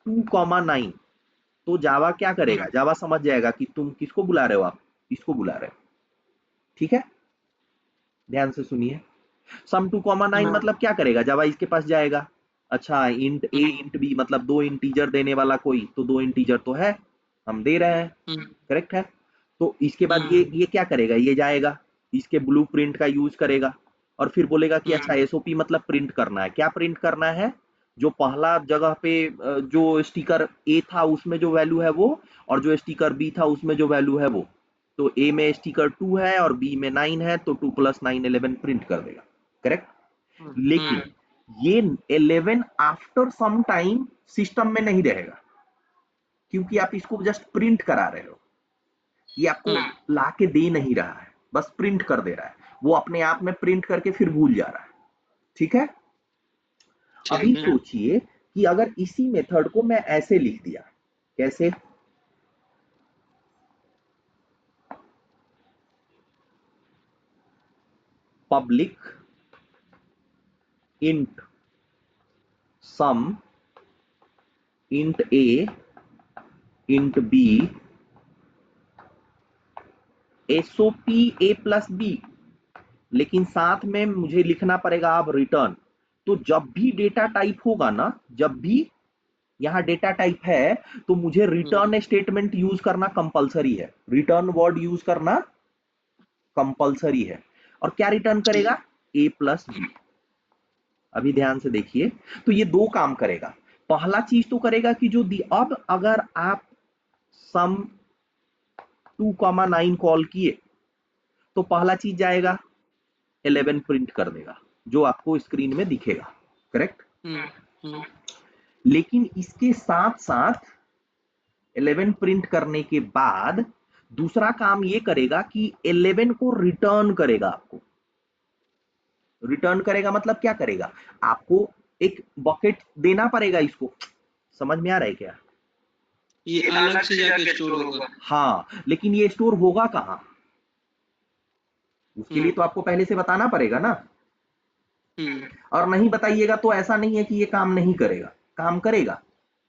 2,9 तो जावा क्या करेगा, जावा समझ जाएगा कि तुम किसको बुला रहे हो, आप इसको बुला रहे हो, ठीक है। ध्यान से सुनिए, सम 2,9 मतलब क्या करेगा, जावा इसके पास जाएगा, अच्छा इंट ए इंट बी मतलब दो इंटीजर देने वाला कोई, तो दो इंटीजर तो है, हम दे रहे हैं, करेक्ट है। तो इसके बाद ये क्या करेगा, ये जाएगा इसके ब्लूप्रिंट का यूज करेगा और फिर बोलेगा कि अच्छा एसओपी मतलब प्रिंट करना है, क्या प्रिंट करना है, जो पहला जगह पे जो स्टिकर ए था उसमें जो वैल्यू है वो, और जो स्टिकर बी था उसमें जो वैल्यू है वो। तो ए में स्टिकर 2 है और बी में 9 है, तो 2 + 9 11 प्रिंट कर देगा, करेक्ट। लेकिन ये 11 आफ्टर सम टाइम सिस्टम में नहीं रहेगा, क्योंकि आप इसको जस्ट प्रिंट करा रहे हो, ये आपको लाके दे नहीं रहा है, बस प्रिंट कर दे रहा है, वो अपने आप में प्रिंट करके फिर भूल जा रहा है, ठीक है। अभी सोचिए कि अगर इसी मेथड को मैं ऐसे लिख दिया, कैसे, पब्लिक इंट सम इंट ए इंट बी एसओपी ए प्लस बी, लेकिन साथ में मुझे लिखना पड़ेगा अब रिटर्न। तो जब भी डेटा टाइप होगा ना, जब भी यहां डेटा टाइप है तो मुझे रिटर्न स्टेटमेंट यूज करना कंपलसरी है, रिटर्न वर्ड यूज करना कंपलसरी है। और क्या रिटर्न करेगा, ए प्लस बी। अभी ध्यान से देखिए, तो ये दो काम करेगा। पहला चीज तो करेगा कि जो अब अगर आप सम 2,9 कॉल किए तो पहला चीज जाएगा 11 प्रिंट कर देगा, जो आपको स्क्रीन में दिखेगा, करेक्ट। लेकिन इसके साथ साथ 11 प्रिंट करने के बाद दूसरा काम ये करेगा कि 11 को रिटर्न करेगा आपको। रिटर्न करेगा मतलब क्या करेगा, आपको एक बकेट देना पड़ेगा इसको, समझ में आ रहा है क्या, ये अलग से जाके स्टोर होगा। हाँ, लेकिन ये स्टोर होगा कहां, उसके लिए तो आपको पहले से बताना पड़ेगा ना। और नहीं बताइएगा तो ऐसा नहीं है कि ये काम नहीं करेगा, काम करेगा,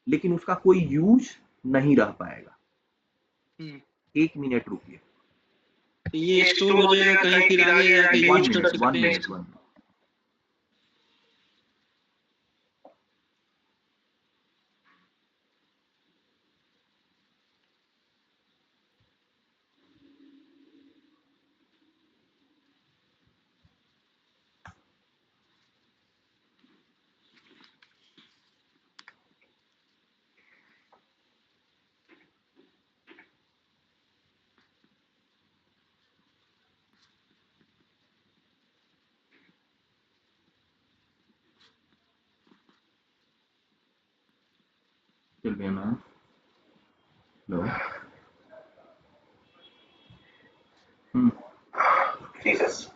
लेकिन उसका कोई यूज नहीं रह पाएगा। 1 मिनट रुकिए, ये स्टोर हो जाएगा कहीं, फिर आगे जाके यूज कर सकते हैं। 1 मिनट। चल गया ना, लो, Jesus.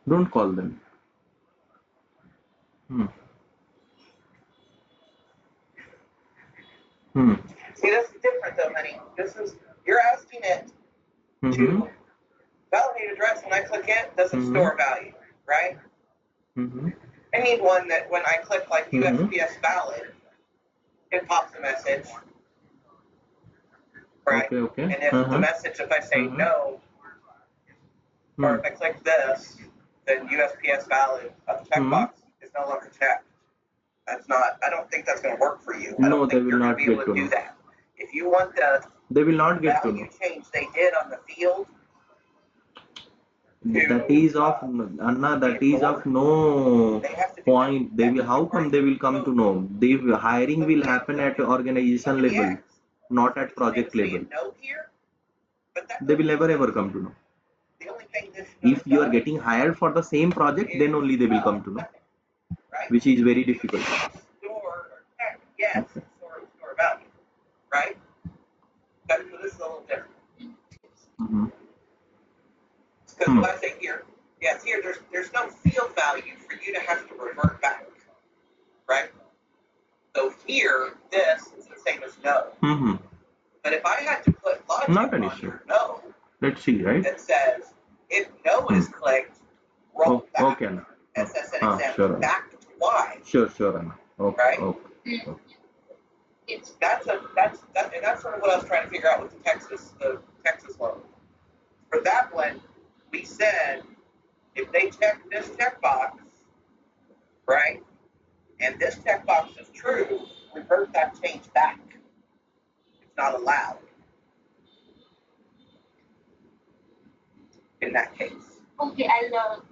Don't call them. See, this is different though, honey. This is, you're asking it to validate address. When I click it, doesn't store value, right? I need one that when I click like USPS valid, it pops a message, right? Okay. And if the message, if I say no, or if I click this, then USPS valid, a checkbox is no longer checked. That's not, I don't think that's going to work for you. I don't think you're going to be able to do that. If you want the they will not get to value know. change they did on the field, That is of Anna, that is of no point. They will, how come they will come to know? The hiring will happen at organization level, not at project level. They will never ever come to know. the only If you are getting hired for the same project, then only they will come to know, which is very difficult. Okay. Mm-hmm. Because when I say here, yes, here there's no field value for you to have to revert back, right? So here, this is the same as no. Mm-hmm. But if I had to put logic Not an on issue. your no, Let's see, right? that says if no is clicked, roll back Okay, Anna. SSN exam Sure, Anna. back to Y. Sure, Anna. Okay, Right? okay. That's sort of what I was trying to figure out with the Texas loan. For that one, we said if they check this checkbox, right, and this checkbox is true, revert that change back. It's not allowed in that case. Okay, I'll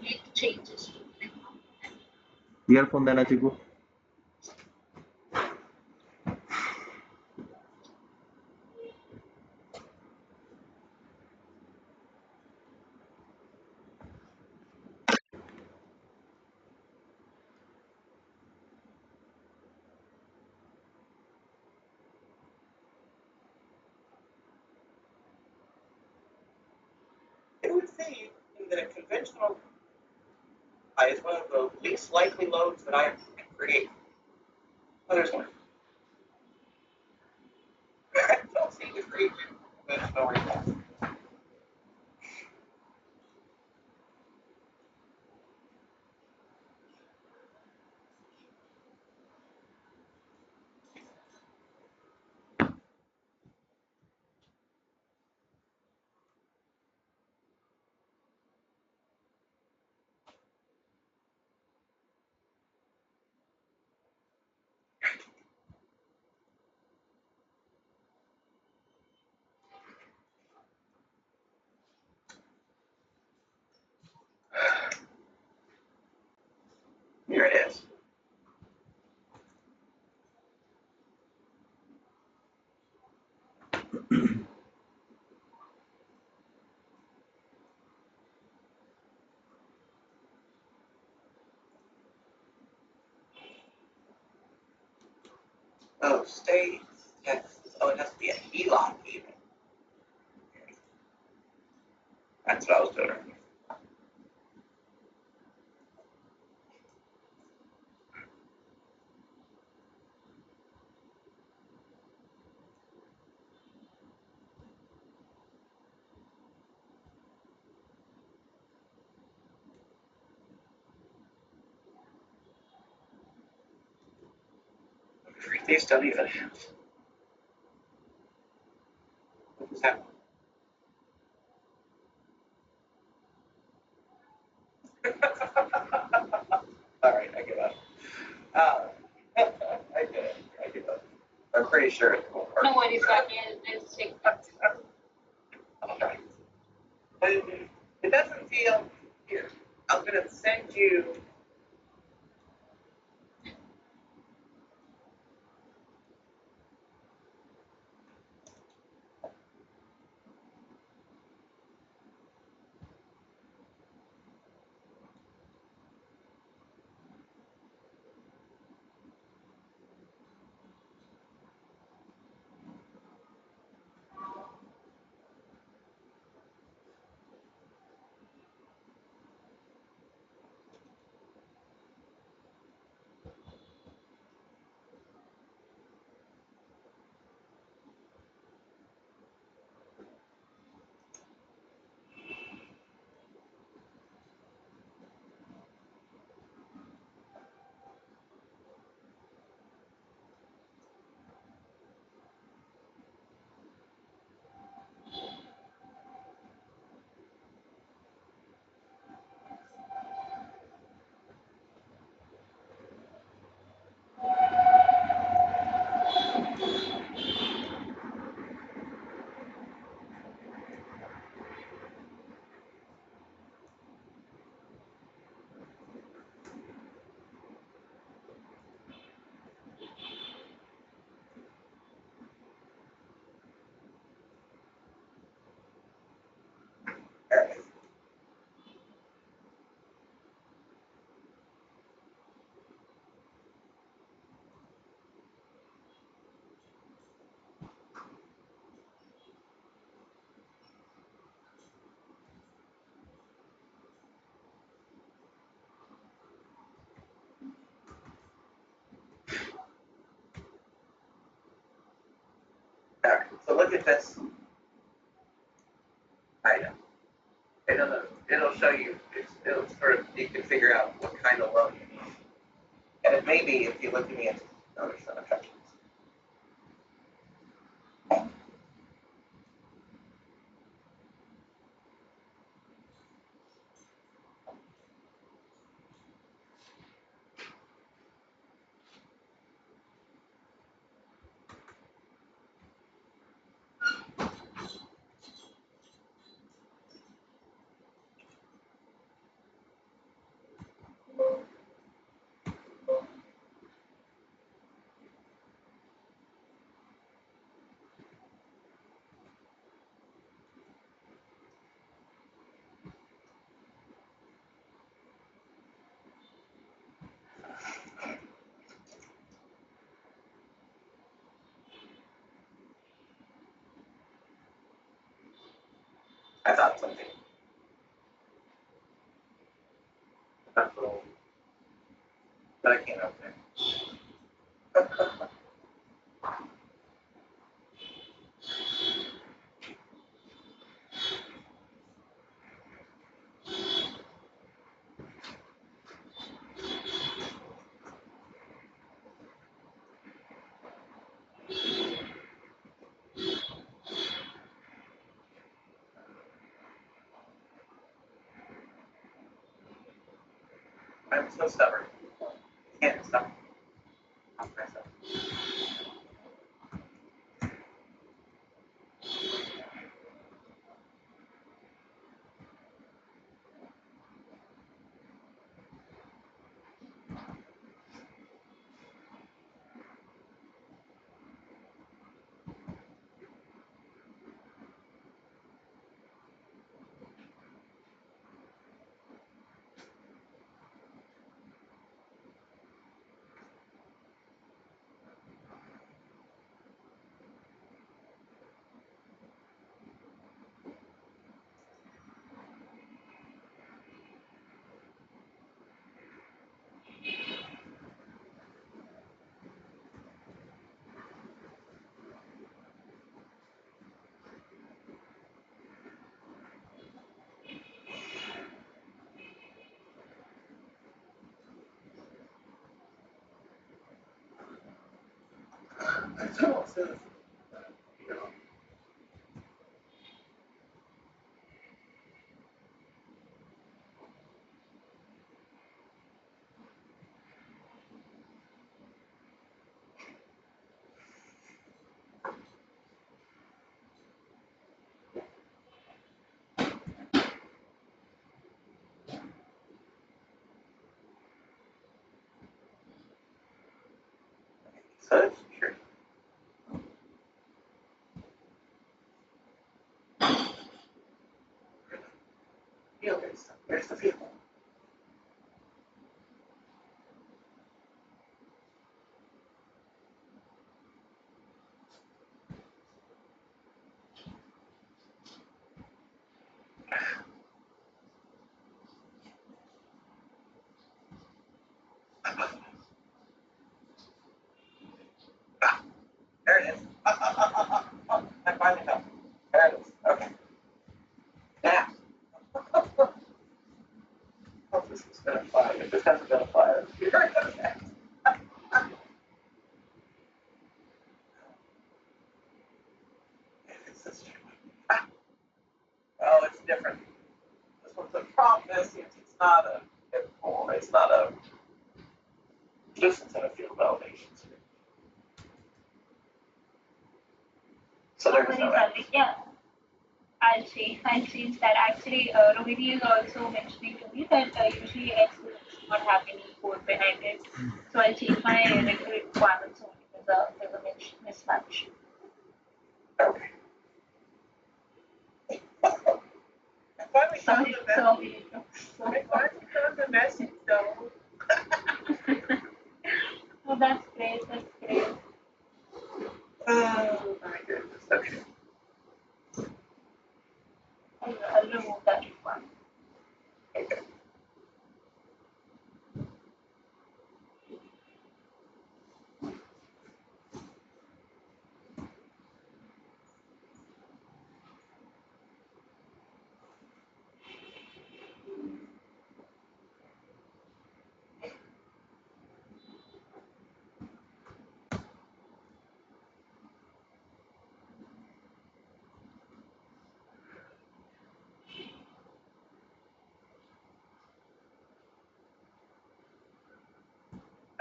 make the changes. Earphone देना chikoo. It would seem that a conventional is one of the least likely loads that I can create. Oh, there's one. I don't see the create conventional recall. Here it is. Oh, states, Texas. Oh, it has to be a HELOC even. That's what I was doing. These don't even have. What was that? All right, I give up. I give up. I'm pretty sure it won't work. No worries, Rodney. I'll take that. All right. It doesn't feel here. I'm gonna send you. So look at this item. It'll show you, it'll sort of, you can figure out what kind of loan you need. And it may be, if you look at me, it's another set of touches. I thought something. That's a little, but I can't open it. I'm so stubborn. Can't stop myself. So it's true. Feel this. Where's the feel? There it is. I finally know. There it is. Okay. Now. Hope this is gonna fly. If this hasn't been a fire, you're okay. It's this true. Oh, it's different. This one's a promise. It's not a pitfall. It's not a distance and a field validation screen. So there's no Something, yeah. I'll change that. Actually, Rohini is also mentioning to me that usually X will not have any code behind it. So I'll change my regular requirements only. There's a mismatch. Okay. I finally found Sorry, the message. sorry. I finally found the message though. Oh, that's great. That's great. Oh my goodness. Okay. I'll remove that requirement. Okay.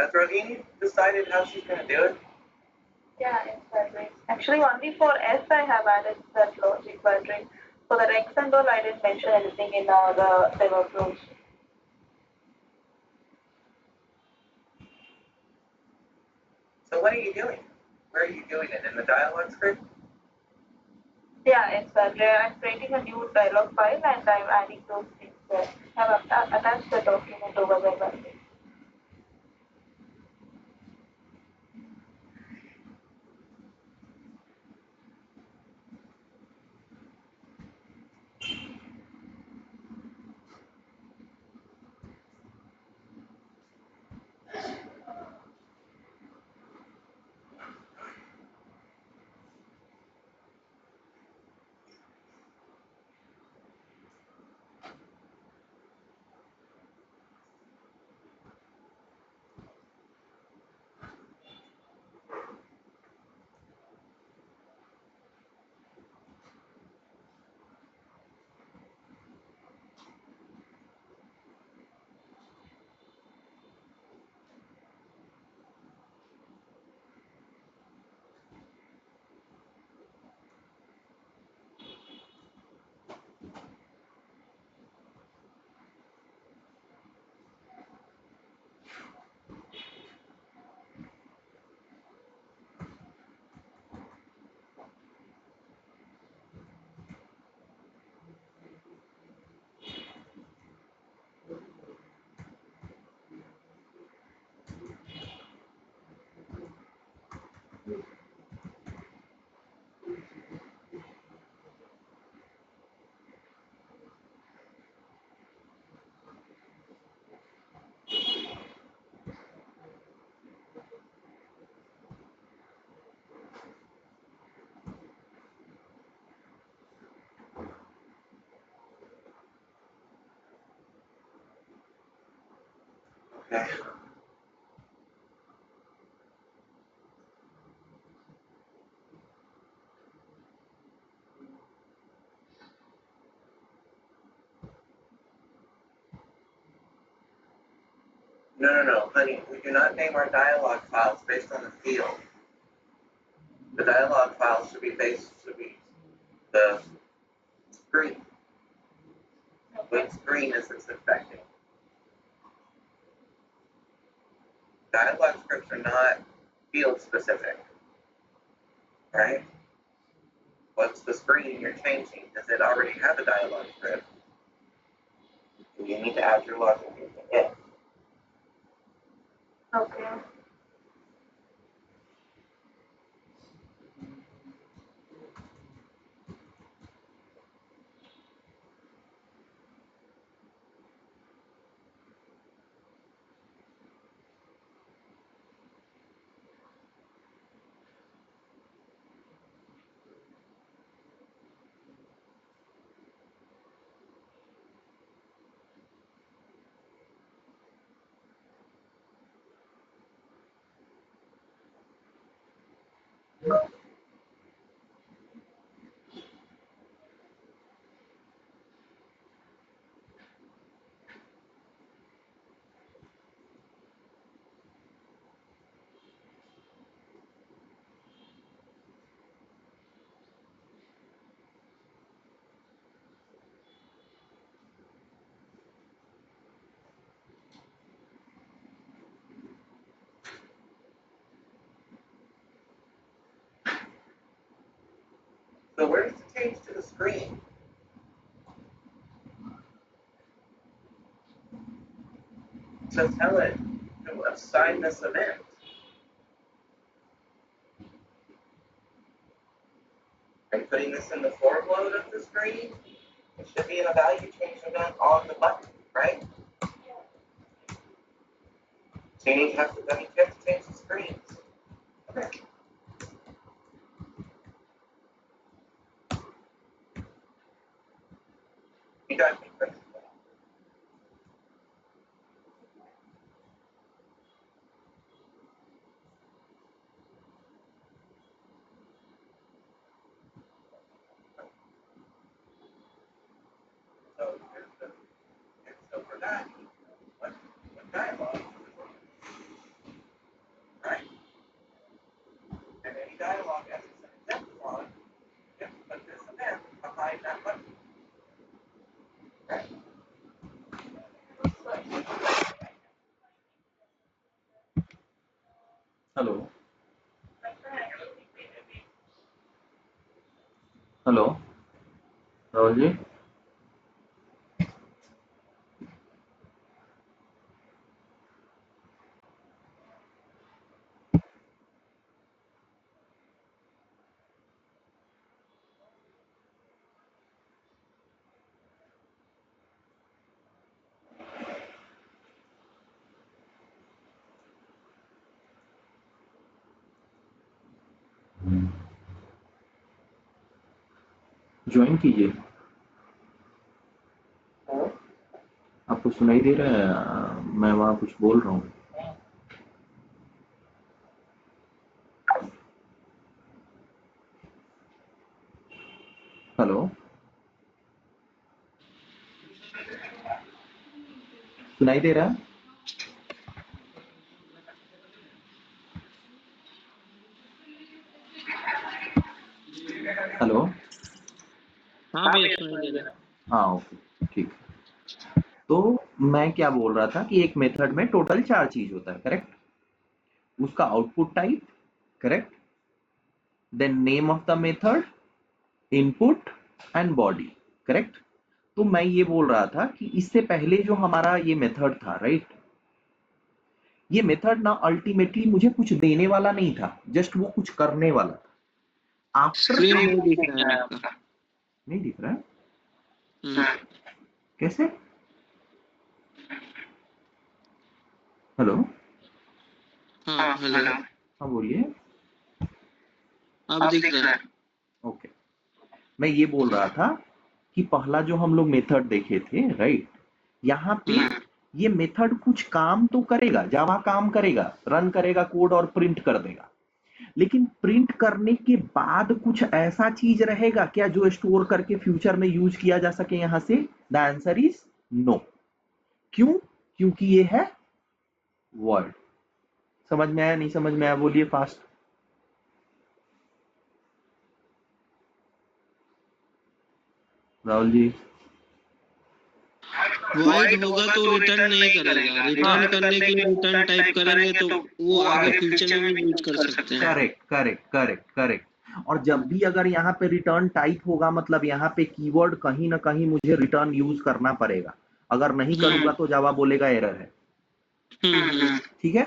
Has Rohini decided how she's going to do it? Yeah, it's filtering. Actually, only for S I have added that logic filtering. For the Rex and all, I didn't mention anything in the DevOps rules. So what are you doing? Where are you doing it? In the dialog script? Yeah, it's I'm creating a new dialog file and I'm adding those things there. I've attached the document over there. Okay. No, honey. We do not name our dialog files based on the field. The dialog files should be the screen. What screen is this affecting? Dialog scripts are not field specific, right? What's the screen you're changing? Does it already have a dialog script? Do you need to add your logic into it? Okay. So where does it change to the screen? To tell it to assign this event. Are you putting this in the foreload of the screen? It should be in a value change event on the button, right? So you need to have to change the screens. Okay. You got me, Chris. So for that, what dialogue? Hello hello Rahul ji. Join कीजिए। आपको सुनाई दे रहा है? मैं वहाँ कुछ बोल रहा हूँ। हेलो सुनाई दे रहा है? हेलो हाँ भैया सुनाई दे रहा है। हाँ ओके ठीक। तो मैं क्या बोल रहा था कि एक मेथड में टोटल 4 चीज होता है, करेक्ट? उसका output type, correct, then name of the method, input and body, correct? तो मैं ये बोल रहा था कि इससे पहले जो हमारा ये मेथड था, राइट, ये मेथड ना अल्टीमेटली मुझे कुछ देने वाला नहीं था, जस्ट वो कुछ करने वाला था। आफ्टर स्क्रीन नहीं दिख रहा है आपका। नहीं दिख रहा है? हम्म, कैसे? हेलो हाँ हेलो, हाँ बोलिए। अब दिख रहा है। ओके, मैं ये बोल रहा था कि पहला जो हम लोग मेथड देखे थे, राइट, यहाँ पे ये मेथड कुछ काम तो करेगा, जावा काम करेगा, रन करेगा कोड और प्रिंट कर देगा, लेकिन प्रिंट करने के बाद कुछ ऐसा चीज रहेगा क्या जो स्टोर करके फ्यूचर में यूज किया जा सके? यहां से द आंसर इज नो। क्यों? क्योंकि ये है वर्ड। समझ में आया? नहीं समझ में आया? बोलिए फास्ट। राहुल जी। वॉइड होगा तो रिटर्न नहीं करेगा। रिटर्न करने के लिए रिटर्न टाइप करेंगे तो वो आगे फ्यूचर में भी यूज कर सकते हैं। Correct correct correct correct. और जब भी अगर यहाँ पे रिटर्न टाइप होगा, मतलब यहाँ पे कीवर्ड कहीं ना कहीं मुझे रिटर्न यूज करना पड़ेगा। अगर नहीं करूंगा तो जावा बोलेगा एरर है। ठीक है?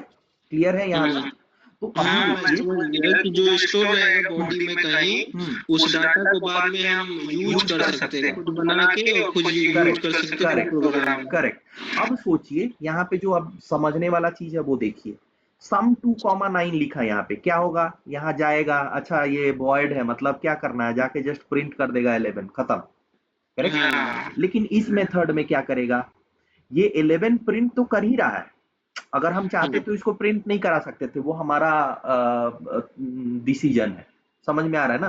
क्लियर है यहाँ तक? तो हाँ अभी मैं समझ गया कि जो स्टोर रहेगा बॉडी में कहीं, उस डाटा को बाद में हम यूज कर सकते हैं, खुद बना के और खुद यूज कर सकते हैं प्रोग्राम में। करेक्ट। अब सोचिए यहाँ पे जो अब समझने वाला चीज है वो देखिए। सम 2,9 लिखा है यहाँ पे, क्या होगा? यहाँ जाएगा, अच्छा ये वॉइड है, मतलब क्या करना है? जाके जस्ट प्रिंट कर देगा 11, खत्म, करेक्ट? हाँ लेकिन इस मेथड में क्या करेगा? ये 11 प्रिंट तो कर ही रहा है। अगर हम चाहते तो इसको प्रिंट नहीं करा सकते थे, वो हमारा डिसीजन है। समझ में आ रहा है ना?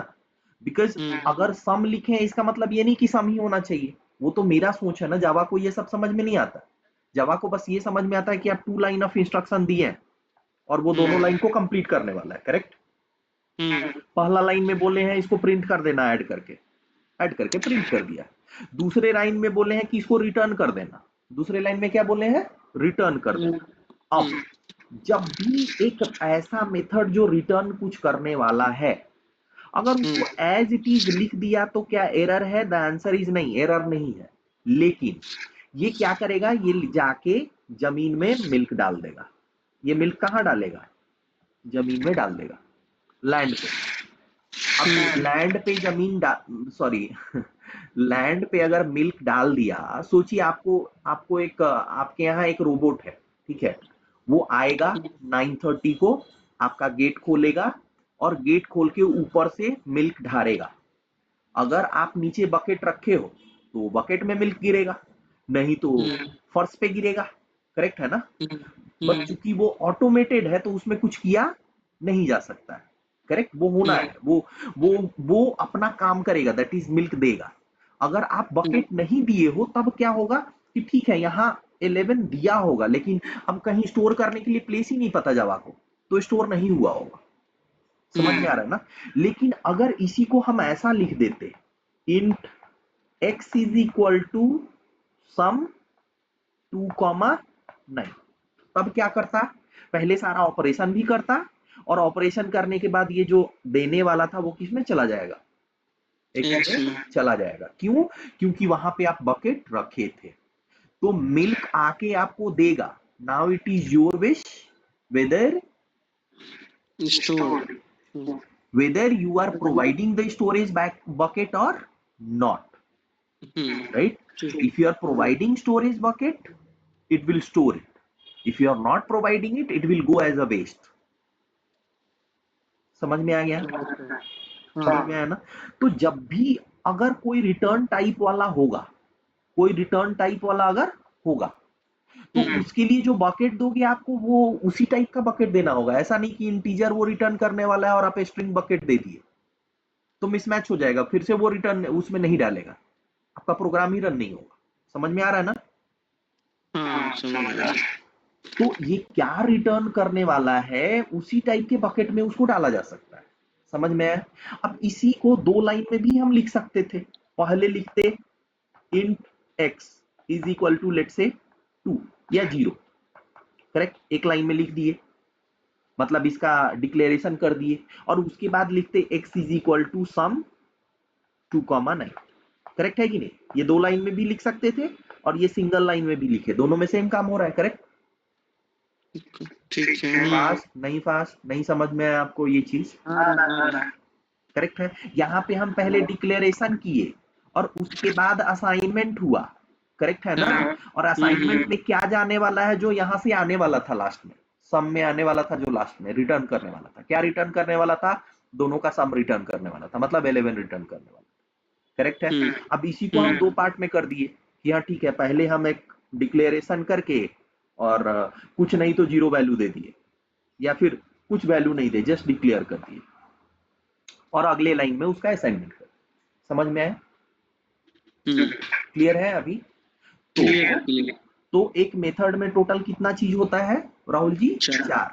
बिकॉज अगर सम लिखे इसका मतलब ये नहीं कि सम ही होना चाहिए, वो तो मेरा सोच है ना। जावा को ये सब समझ में नहीं आता। जावा को बस ये समझ में आता है कि आप 2 लाइन ऑफ इंस्ट्रक्शन दिए हैं और वो दोनों लाइन को कंप्लीट करने वाला है, करेक्ट? पहला लाइन में बोले हैं इसको प्रिंट कर देना, ऐड करके प्रिंट कर दिया। दूसरे लाइन में बोले हैं कि इसको रिटर्न कर देना, दूसरे लाइन में क्या बोले हैं? रिटर्न कर देना। अब जब भी एक ऐसा मेथड जो रिटर्न कुछ करने वाला है, अगर उसको एज इट इज लिख दिया तो क्या एरर है? द आंसर इज नहीं, एरर नहीं है। लेकिन ये क्या करेगा? ये जाके जमीन में मिल्क डाल देगा। ये मिल्क कहां डालेगा? जमीन में डाल देगा, लैंड पे। अब लैंड पे जमीन सॉरी लैंड पे अगर मिल्क डाल दिया, सोचिए आपको आपको एक आपके यहाँ एक रोबोट है, ठीक है? वो आएगा 9:30 को, आपका गेट खोलेगा और गेट खोल के ऊपर से मिल्क ढारेगा। अगर आप नीचे बकेट रखे हो तो बकेट में मिल्क गिरेगा, नहीं तो फर्श पे गिरेगा, करेक्ट है ना? बट चूंकि वो ऑटोमेटेड है तो उसमें कुछ किया नहीं जा सकता है, करेक्ट? वो होना है, वो अपना काम करेगा, दैट इज मिल्क देगा। अगर आप बकेट नहीं दिए हो तब क्या होगा कि ठीक है यहाँ 11 दिया होगा, लेकिन अब कहीं स्टोर करने के लिए प्लेस ही नहीं पता जावा को, तो स्टोर नहीं हुआ होगा। समझ में आ रहा है ना? लेकिन अगर इसी को हम ऐसा लिख देते, int x is equal to sum 2,9, तब क्या करता? पहले सारा ऑपरेशन भी करता और ऑपरेशन करने के बाद ये जो देने वाला था वो किस में चला जाएगा, एक्स में चला जाएगा। क्यों? क्योंकि वहां पे आप बकेट रखे थे। तो मिल्क आके आपको देगा। Now it is your wish whether whether you are providing the storage bucket or not, right? If you are providing storage bucket, it will store it. If you are not providing it, it will go as a waste. समझ में आ गया? समझ में आया ना? तो जब भी अगर कोई रिटर्न टाइप वाला होगा, कोई रिटर्न टाइप वाला अगर होगा, तो उसके लिए जो बकेट दोगे आपको वो उसी टाइप का बकेट देना होगा। ऐसा नहीं कि इंटीजर वो रिटर्न करने वाला है और आप स्ट्रिंग बकेट दे दिए, तो मिसमैच हो जाएगा, फिर से वो रिटर्न उसमें नहीं डालेगा, आपका प्रोग्राम ही रन नहीं होगा। समझ में आ रहा है ना? समझ आ रहा है। तो ये क्या रिटर्न करने वाला है उसी टाइप के बकेट में उसको डाला जा सकता है। समझ में आया? अब इसी को दो लाइन में भी हम लिख सकते थे। पहले लिखते int x is equal to let say 2 या 0, करेक्ट, एक लाइन में लिख दिए, मतलब इसका डिक्लेरेशन कर दिए, और उसके बाद लिखते x is equal to sum 2,9, correct है कि नहीं? ये दो लाइन में भी लिख सकते थे और ये सिंगल लाइन में भी लिखे, दोनों में सेम काम हो रहा है, करेक्ट? ठीक है। फास्ट नहीं समझ में आया आपको ये चीज? करेक्ट है। यहाँ पे हम पहले डिक्लेरेशन किए और उसके बाद असाइनमेंट हुआ, करेक्ट है ना? और असाइनमेंट में क्या जाने वाला है, जो यहाँ से आने वाला था लास्ट में, सम में आने वाला था, जो लास्ट में रिटर्न करने वाला था। क्या रिटर्न करने वाला था? दोनों का सम रिटर्न करने वाला था, मतलब 11 रिटर्न करने वाला था, करेक्ट है। अब इसी को हम दो पार्ट में कर दिए कि हाँ ठीक है, पहले हम एक डिक्लेरेशन करके और कुछ नहीं तो 0 वैल्यू दे दिए, या फिर कुछ वैल्यू नहीं दे, जस्ट डिक्लेयर कर दिए, और अगले लाइन में उसका असाइनमेंट कर। समझ में आया? क्लियर है अभी? तो एक मेथड में टोटल कितना चीज होता है राहुल जी? 4।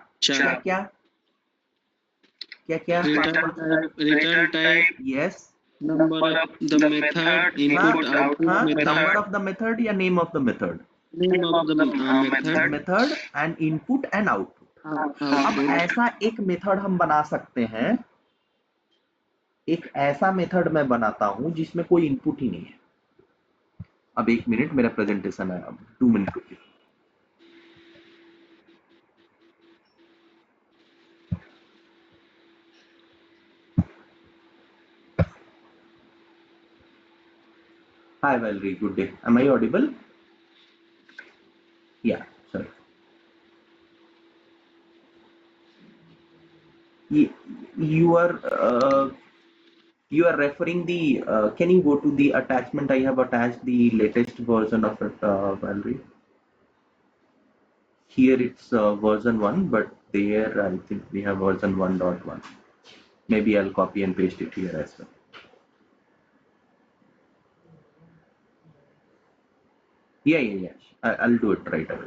क्या return type, yes, number of the method, input output number of the method या name of the method? Name of the method and input and output. अब ऐसा एक मेथड हम बना सकते हैं, एक ऐसा मेथड मैं बनाता हूं जिसमें कोई इनपुट ही नहीं है। अब 1 मिनट, मेरा प्रेजेंटेशन है, अब 2 मिनट रुकिए। Hi Valerie, good day. Am I audible? Yeah, sorry. You are referring the can you go to the attachment? I have attached the latest version of it, Valerie. Here it's version 1, but there I think we have version 1.1. Maybe I'll copy and paste it here as well. Yeah. I'll do it right away.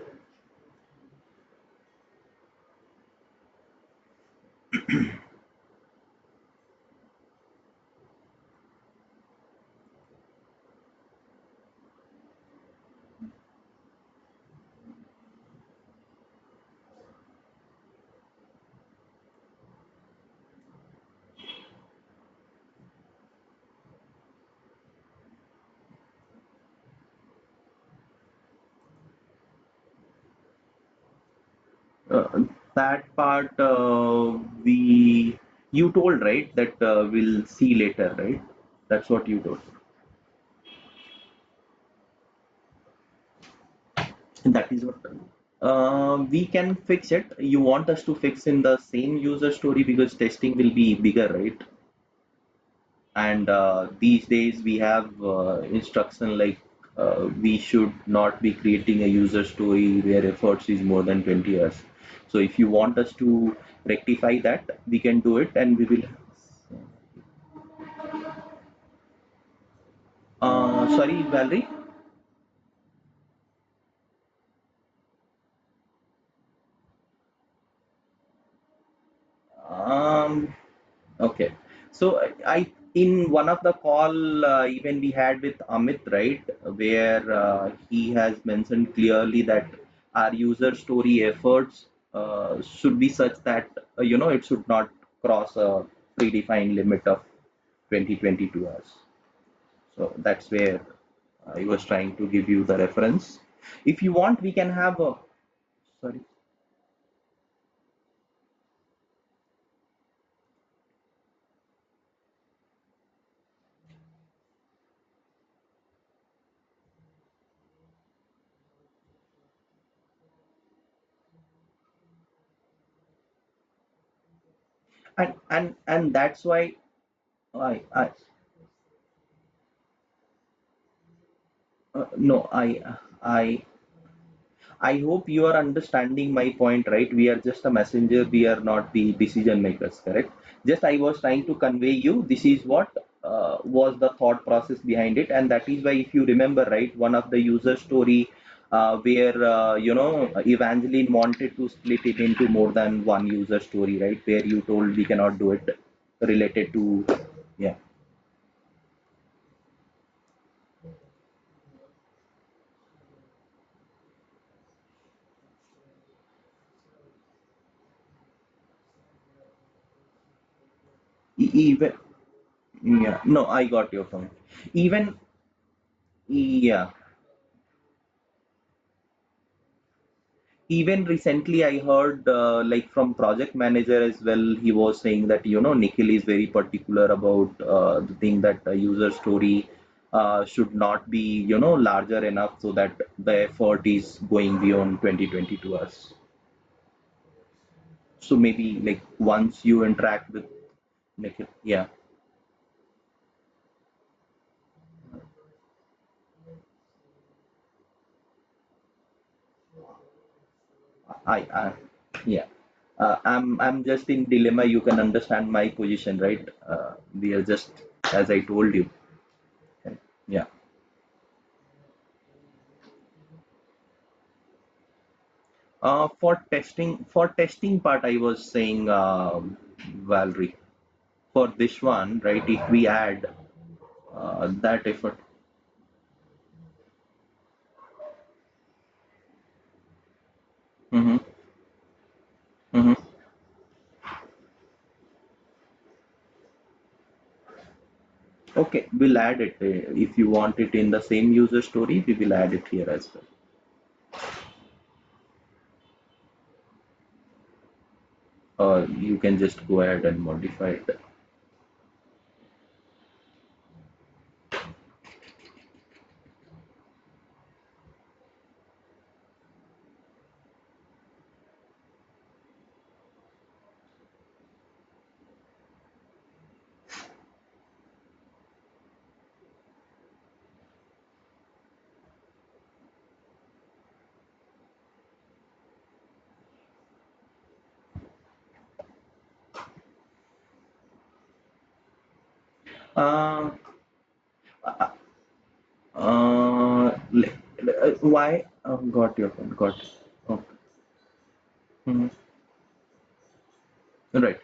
That part you told, right, that we'll see later, right? That's what you told. That is what we can fix it. You want us to fix in the same user story because testing will be bigger, right? And these days we have instruction like we should not be creating a user story where efforts is more than 20 years. So if you want us to rectify that, we can do it, and we will. Sorry, Valerie. Okay. So I in one of the call even we had with Amit, right, where he has mentioned clearly that our user story efforts should be such that it should not cross a predefined limit of 20-22 hours. So that's where I was trying to give you the reference. If you want, we can have a sorry. And that's why I no I I hope you are understanding my point, right? We are just a messenger, we are not the decision makers, correct? Just I was trying to convey you this is what was the thought process behind it, and that is why, if you remember, right, one of the user story where Evangeline wanted to split it into more than one user story, right? Where you told we cannot do it related to, yeah. Even yeah, no, I got your point. Even yeah, even recently I heard like from project manager as well, he was saying that Nikhil is very particular about the thing that a user story should not be larger enough so that the effort is going beyond 2022 hours. So maybe like once you interact with Nikhil, yeah, I yeah, I'm just in dilemma. You can understand my position, right? We are just, as I told you, right? Yeah. For testing part, I was saying, Valerie, for this one, right? If we add that effort, mm-hmm, mm-hmm. Okay, we'll add it. If you want it in the same user story, we will add it here as well. You can just go ahead and modify it. Uh, why? Got your point. Got it. Okay. Mhm. Right.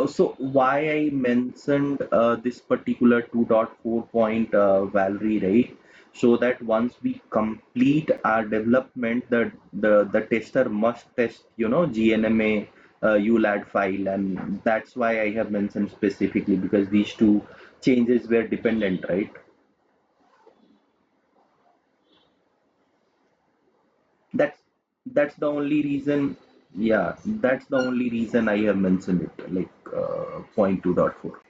So why I mentioned this particular 2.4 point, Valerie, right? So that once we complete our development, the tester must test, GNMA ULAD file, and that's why I have mentioned specifically, because these two changes were dependent, right? That's that's the only reason. Yeah, that's the only reason I have mentioned it, like point 2.4.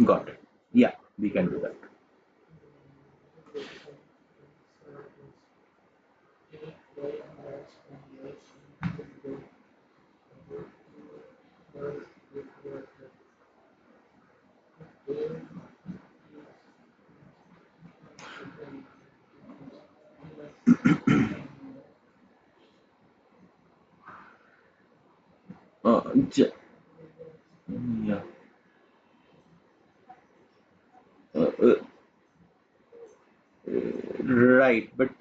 Got it. Yeah, we can do that. Uh, j- yeah. Uh, uh, right, but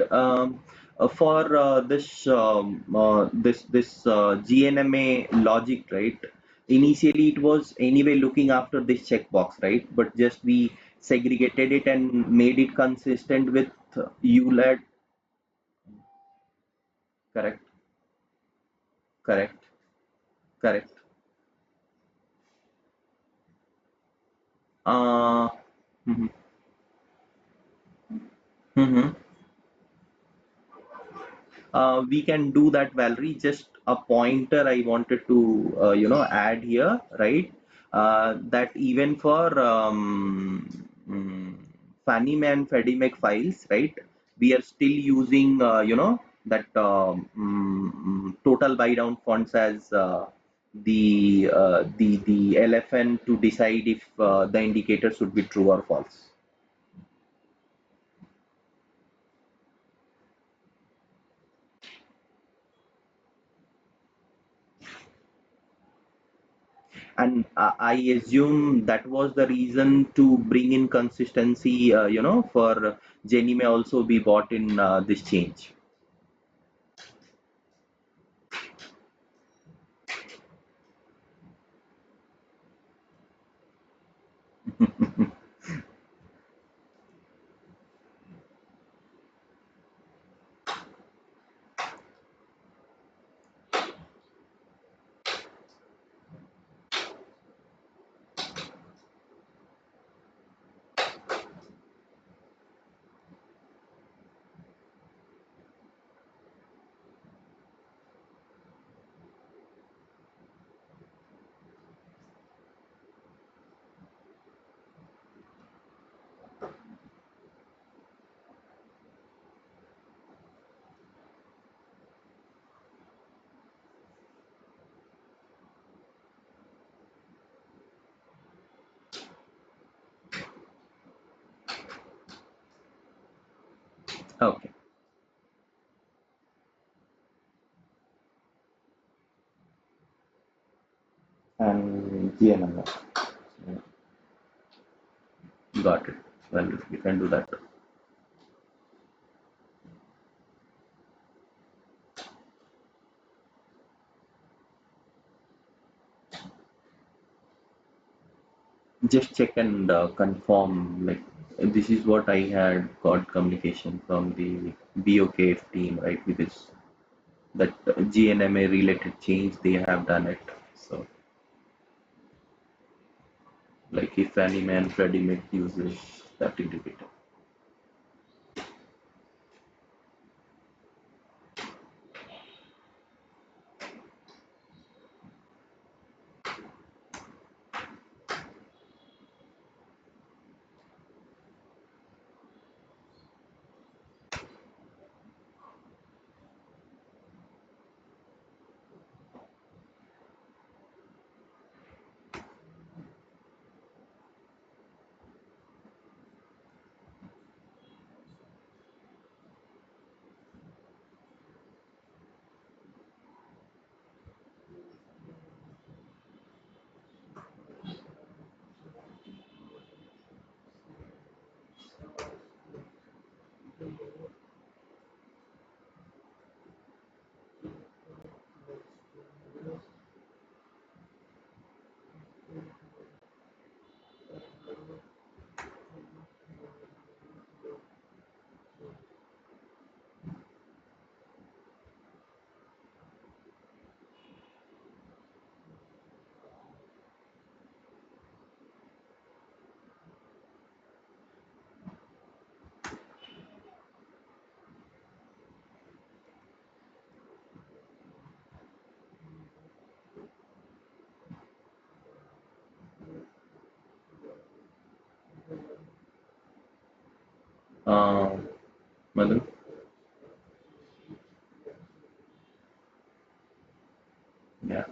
For this GNMA logic, right? Initially, it was anyway looking after this checkbox, right? But just we segregated it and made it consistent with ULED. Correct, correct, correct. Uh, mhm, mhm. We can do that, Valerie. Just a pointer I wanted to, add here, right? That even for Fannie Mae and Freddie Mac files, right? We are still using, that total buy down funds as the LFN to decide if the indicator should be true or false. And I assume that was the reason to bring in consistency, for Jenny may also be bought in this change. Okay. And GNM. Got it. Well, you can do that. Just check and confirm. Like this is what I had got communication from the BOKF team, right? Because that GNMA related change they have done it. So like if any man Freddie Mac uses that indicator. Madhu? Yeah.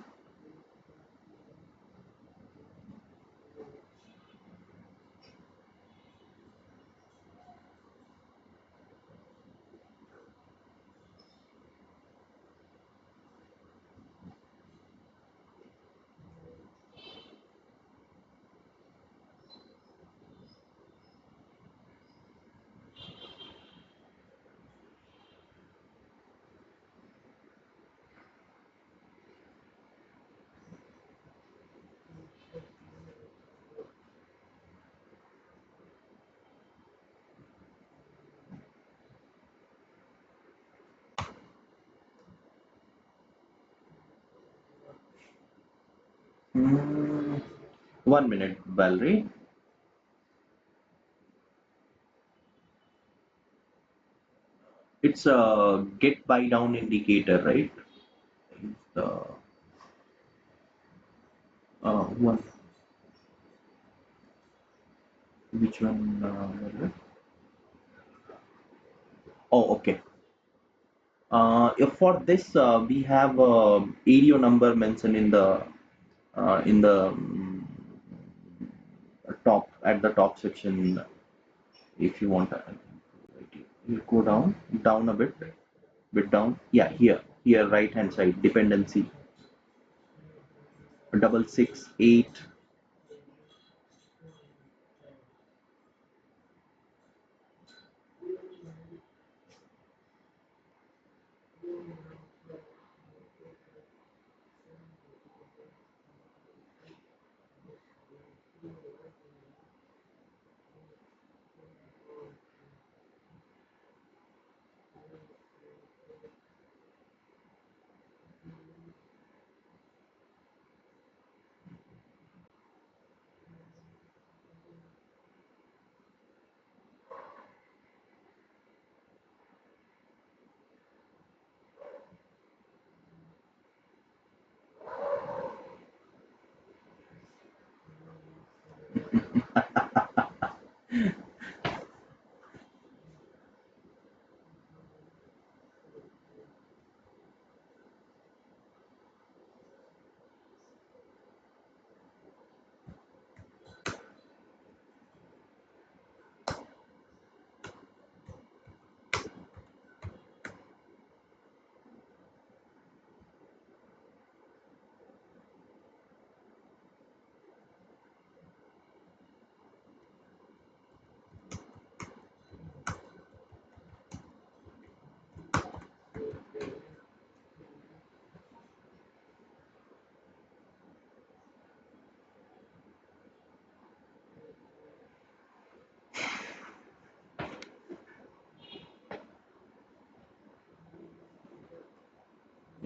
1 minute, Valerie. It's a get buy down indicator, right? The one, which one? Valerie? Oh, okay. For this, we have ADO number mentioned in the top at the top section. If you want, you go down a bit down. Yeah, here, right hand side, dependency 668.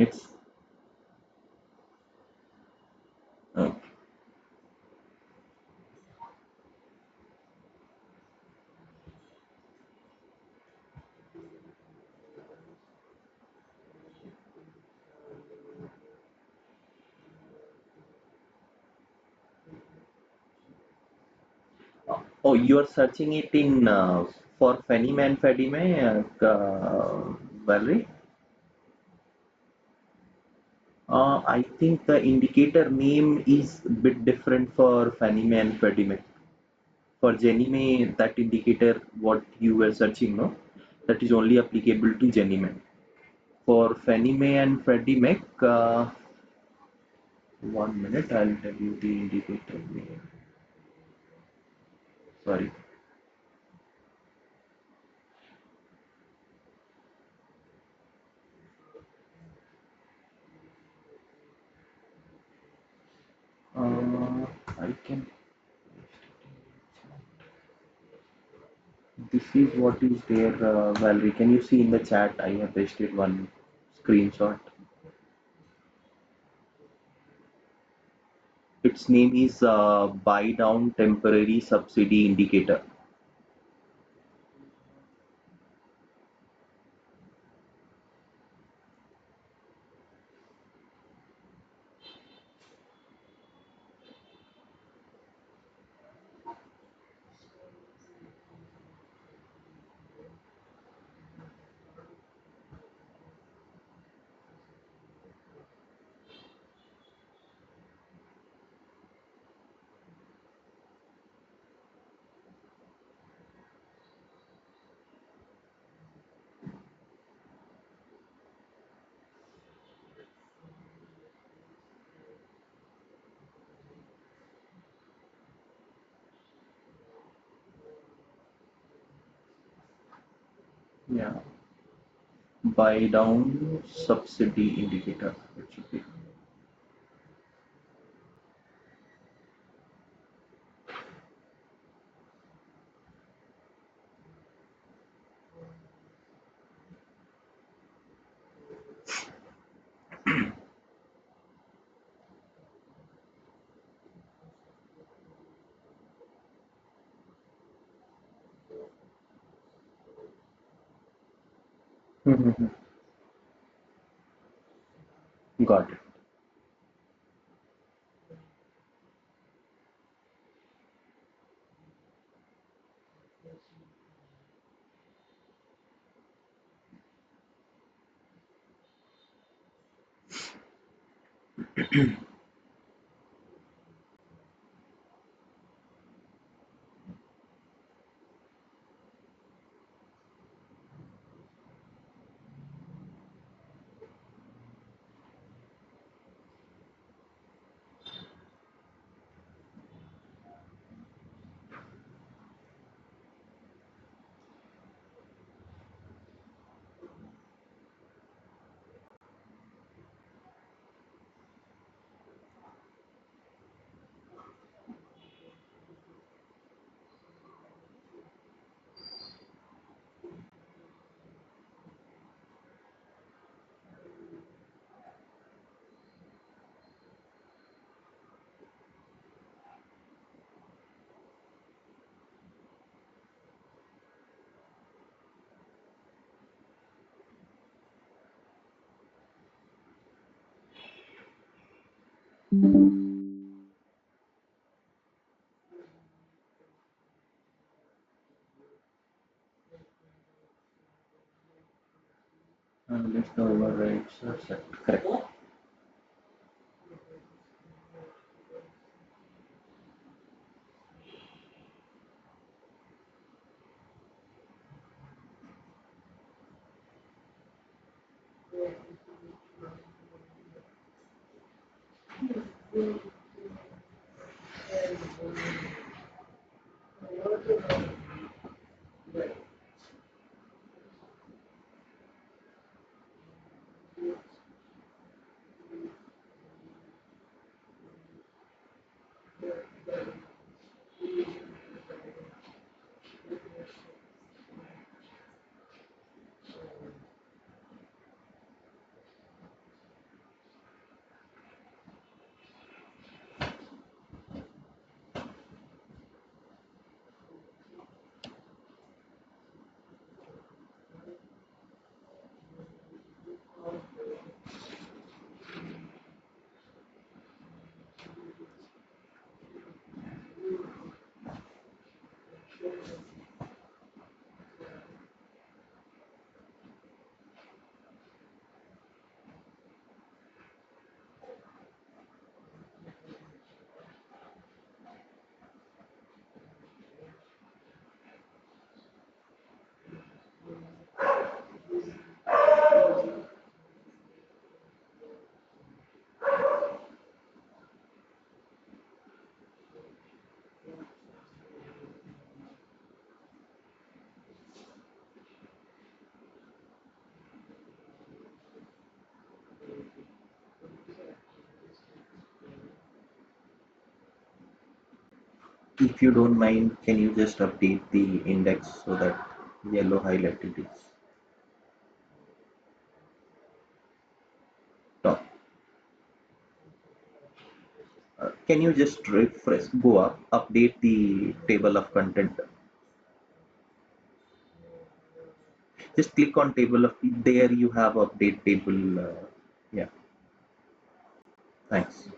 It's uh, oh, you are searching it in for Fannie Mae and Freddie Mae, Valerie. I think the indicator name is a bit different for Fannie Mae and Freddie Mae. For Ginnie Mae, that indicator what you were searching, no, that is only applicable to Ginnie Mae. For Fannie Mae and Freddie Mac, 1 minute, I'll tell you the indicator name. Sorry. I can. This is what is there, Valerie. Can you see in the chat? I have pasted one screenshot. Its name is buy down temporary subsidy indicator. Yeah, buy down subsidy indicator. It should be. Mm-hmm. Got it. Unless the overrides are set. Correct. If you don't mind, can you just update the index so that yellow highlighted is top? Can you just refresh, go up, update the table of content? Just click on table of, there you have update table. Yeah, thanks.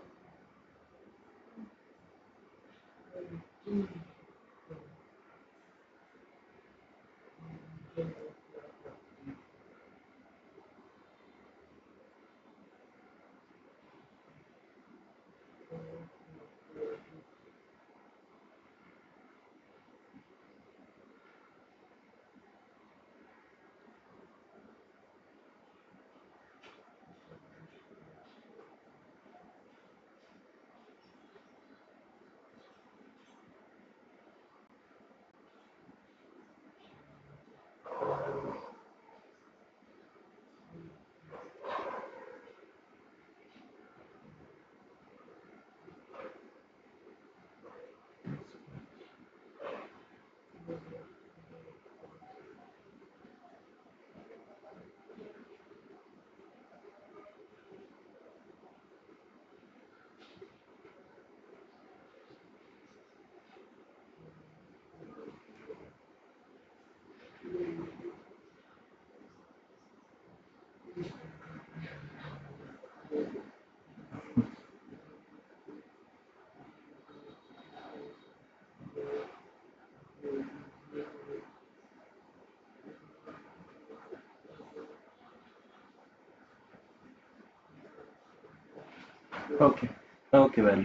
Okay. Okay, well.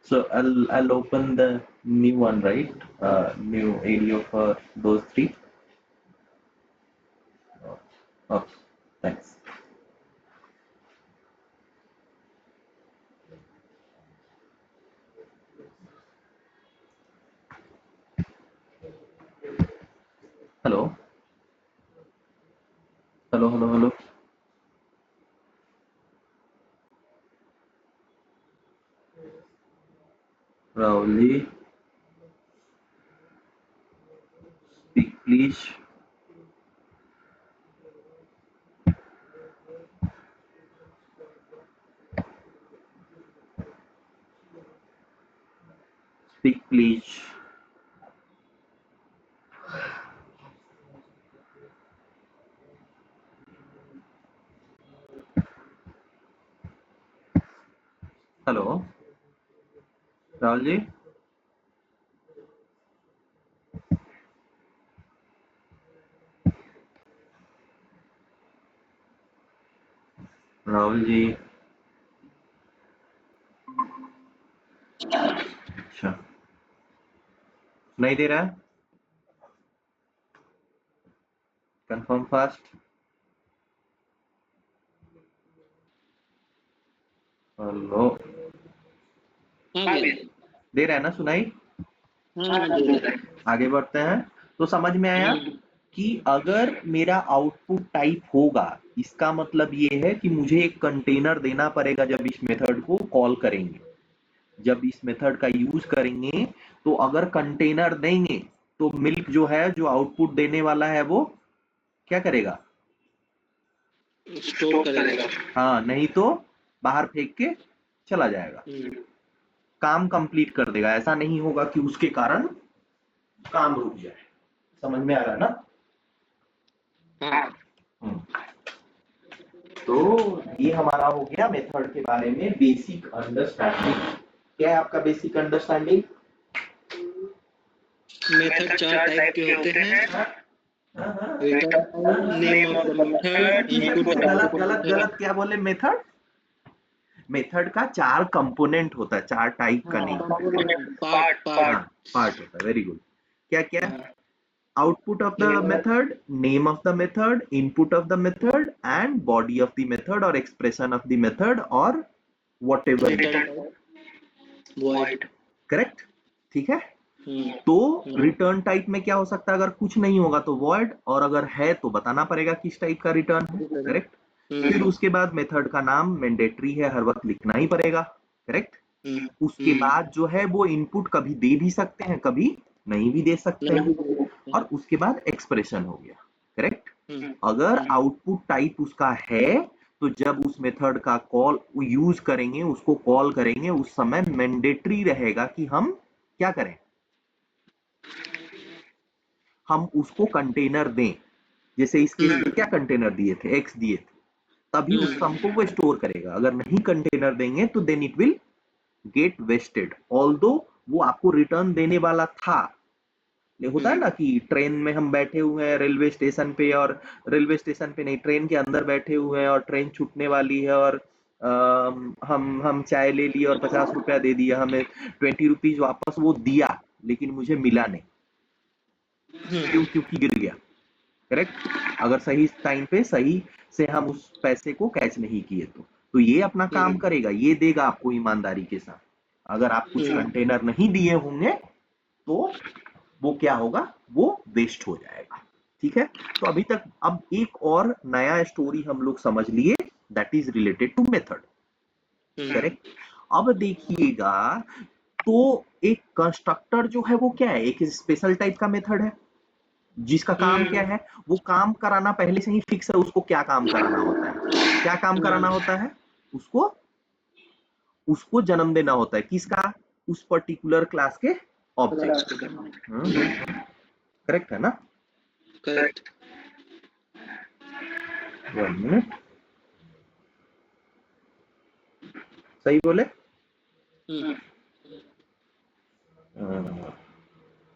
So I'll open the new one, right? New area for those three. Okay. Thanks. Hello. Hello. Hello. Hello. Rauli, speak please. Speak please. Hello. Rahul ji. Rahul ji अच्छा नहीं दे रहा है confirm fast hello दे रहा है ना सुनाई आगे बढ़ते हैं तो समझ में आया कि अगर मेरा आउटपुट टाइप होगा इसका मतलब ये है कि मुझे एक कंटेनर देना पड़ेगा जब इस मेथड को कॉल करेंगे जब इस मेथड का यूज करेंगे तो अगर कंटेनर देंगे तो मिल्क जो है जो आउटपुट देने वाला है वो क्या करेगा स्टोर करेगा हाँ नहीं तो बाहर फेंक के चला जाएगा काम कंप्लीट कर देगा ऐसा नहीं होगा कि उसके कारण काम रुक जाए समझ में आ रहा है ना तो ये हमारा हो गया मेथड के बारे में बेसिक अंडरस्टैंडिंग क्या है आपका बेसिक अंडरस्टैंडिंग मेथड 4 टाइप के होते हैं name of the method input गलत गलत गलत क्या बोले मेथड मेथड का 4 कंपोनेंट होता है 4 टाइप का नहीं पार्ट होता है वेरी गुड क्या क्या output of the method name of the method input of the method and body of the method or expression of the method or whatever void correct ठीक है तो रिटर्न टाइप में क्या हो सकता है अगर कुछ नहीं होगा तो void और अगर है तो बताना पड़ेगा किस टाइप का रिटर्न है करेक्ट फिर उसके बाद मेथड का नाम मैंडेटरी है हर वक्त लिखना ही पड़ेगा करेक्ट उसके बाद जो है वो इनपुट कभी दे भी सकते हैं कभी नहीं भी दे सकते हैं और उसके बाद एक्सप्रेशन हो गया करेक्ट अगर आउटपुट टाइप उसका है तो जब उस मेथड का कॉल यूज करेंगे उसको कॉल करेंगे उस समय मैंडेटरी रहेगा कि हम क्या करें हम उसको कंटेनर दें जैसे इस केस में क्या कंटेनर दिए थे एक्स दिए थे तभी उस सम को वो स्टोर करेगा अगर नहीं कंटेनर देंगे तो then it will get wasted although वो आपको रिटर्न देने वाला था होता है ना कि ट्रेन में हम बैठे हुए हैं रेलवे स्टेशन पे और रेलवे स्टेशन पे नहीं ट्रेन के अंदर बैठे हुए हैं और ट्रेन छूटने वाली है और हम चाय ले लिए और 50 रुपया दे दिया हमें 20 रुपीज वापस वो दिया लेकिन मुझे मिला नहीं क्यों क्योंकि गिर गया करेक्ट अगर सही टाइम पे सही से हम उस पैसे को कैच नहीं किए तो ये अपना काम करेगा ये देगा आपको ईमानदारी के साथ अगर आप कुछ कंटेनर नहीं दिए होंगे तो वो क्या होगा वो वेस्ट हो जाएगा ठीक है तो अभी तक अब एक और नया स्टोरी हम लोग समझ लिए that is related to method correct अब देखिएगा तो एक कंस्ट्रक्टर जो है वो क्या है एक स्पेशल टाइप का मेथड है जिसका काम क्या है वो काम कराना पहले से ही फिक्स है उसको क्या काम कराना होता है क्या काम कराना होता है उसको उसको जन्म देना होता है किसका उस पर्टिकुलर क्लास के ऑब्जेक्ट करेक्ट है ना करेक्ट 1 मिनट सही बोले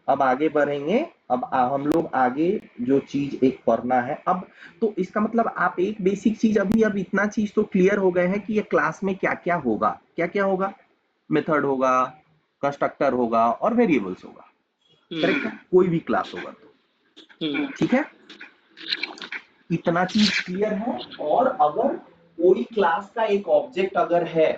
अब आगे बढ़ेंगे। अब हम लोग आगे जो चीज एक पढ़ना है अब, तो इसका मतलब आप एक बेसिक चीज अभी, अब इतना चीज तो क्लियर हो गए हैं कि ये क्लास में क्या क्या होगा। क्या क्या होगा? मेथड होगा, कंस्ट्रक्टर होगा और वेरिएबल्स होगा। करेक्ट है? कोई भी क्लास होगा तो ठीक है, इतना चीज क्लियर है। और अगर कोई क्लास का एक ऑब्जेक्ट अगर है,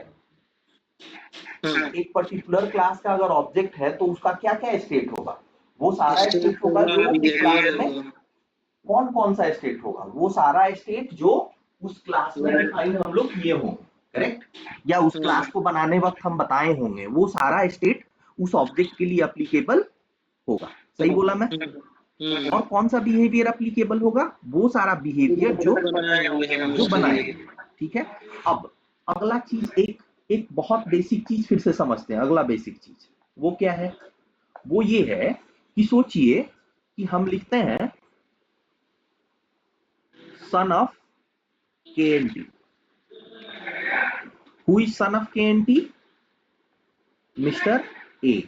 एक पर्टिकुलर क्लास का अगर ऑब्जेक्ट है, तो उसका क्या क्या स्टेट होगा? वो सारा स्टेट होगा जो उस क्लास में, कौन कौन सा स्टेट होगा? वो सारा स्टेट जो उस क्लास में डिफाइन हम लोग किए होंगे, करेक्ट, या उस क्लास को बनाने वक्त हम बताए होंगे, वो सारा स्टेट उस ऑब्जेक्ट के लिए अप्लीकेबल होगा। सही बोला मैं? और कौन सा बिहेवियर अप्लीकेबल होगा? वो सारा बिहेवियर जो बनाएंगे। ठीक है। अब अगला चीज, एक एक बहुत बेसिक चीज फिर से समझते हैं। अगला बेसिक चीज वो क्या है? वो ये है कि सोचिए कि हम लिखते हैं son of KNT। Who is son of KNT? Mister A.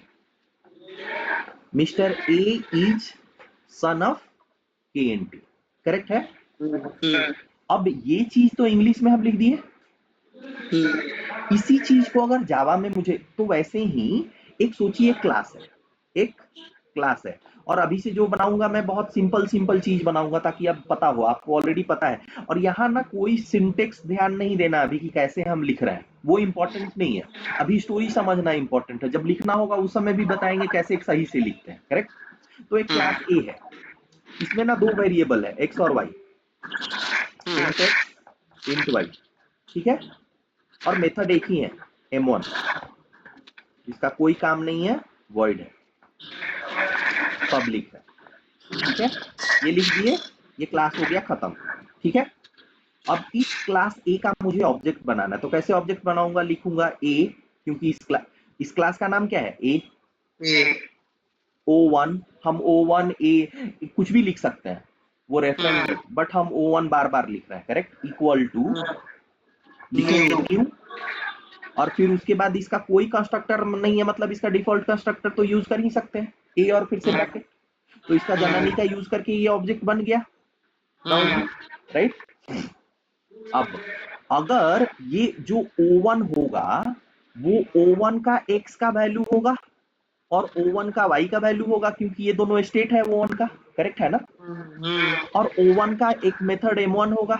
Mister A is son of KNT। Correct है? अब ये चीज तो इंग्लिश में हम लिख दिए। इसी चीज को अगर जावा में मुझे, तो वैसे ही एक सोचिए क्लास है, एक क्लास है, और अभी से जो बनाऊंगा मैं बहुत सिंपल सिंपल चीज बनाऊंगा ताकि अब पता हो, आपको ऑलरेडी पता है। और यहाँ ना कोई सिंटेक्स ध्यान नहीं देना अभी कि कैसे हम लिख रहे हैं, वो इंपॉर्टेंट नहीं है। अभी स्टोरी समझना इंपॉर्टेंट है, जब लिखना होगा उस समय भी बताएंगे कैसे सही से लिखते हैं। करेक्ट? तो एक क्लास ए है, इसमें ना दो वेरिएबल है, एक्स और Y, int X int Y. ठीक है? और मेथड एक ही है, M1, इसका कोई काम नहीं है, वॉइड है, पब्लिक है। ठीक है? ये लिख दिए, ये क्लास हो गया खत्म। ठीक है? अब इस क्लास ए का मुझे ऑब्जेक्ट बनाना है, तो कैसे ऑब्जेक्ट बनाऊंगा? लिखूंगा ए, क्योंकि इस क्लास का नाम क्या है? ए। O1, हम O1 ए कुछ भी लिख सकते हैं, वो रेफरेंस है, बट हम O1 बार बार लिख रहे हैं। करेक्ट? इक्वल टू लिखेंगे न्यू, और फिर उसके बाद इसका कोई कंस्ट्रक्टर नहीं है, मतलब इसका डिफॉल्ट कंस्ट्रक्टर तो यूज कर ही सकते हैं, ए और फिर से ब्रैकेट। तो इसका जननी का यूज करके ये ऑब्जेक्ट बन गया, राइट? अब अगर ये जो O1 होगा, वो O1 का x का वैल्यू होगा और O1 का y का वैल्यू होगा, क्योंकि ये दोनों स्टेट है O1 का। करेक्ट है ना? और O1 का एक मेथड M1 होगा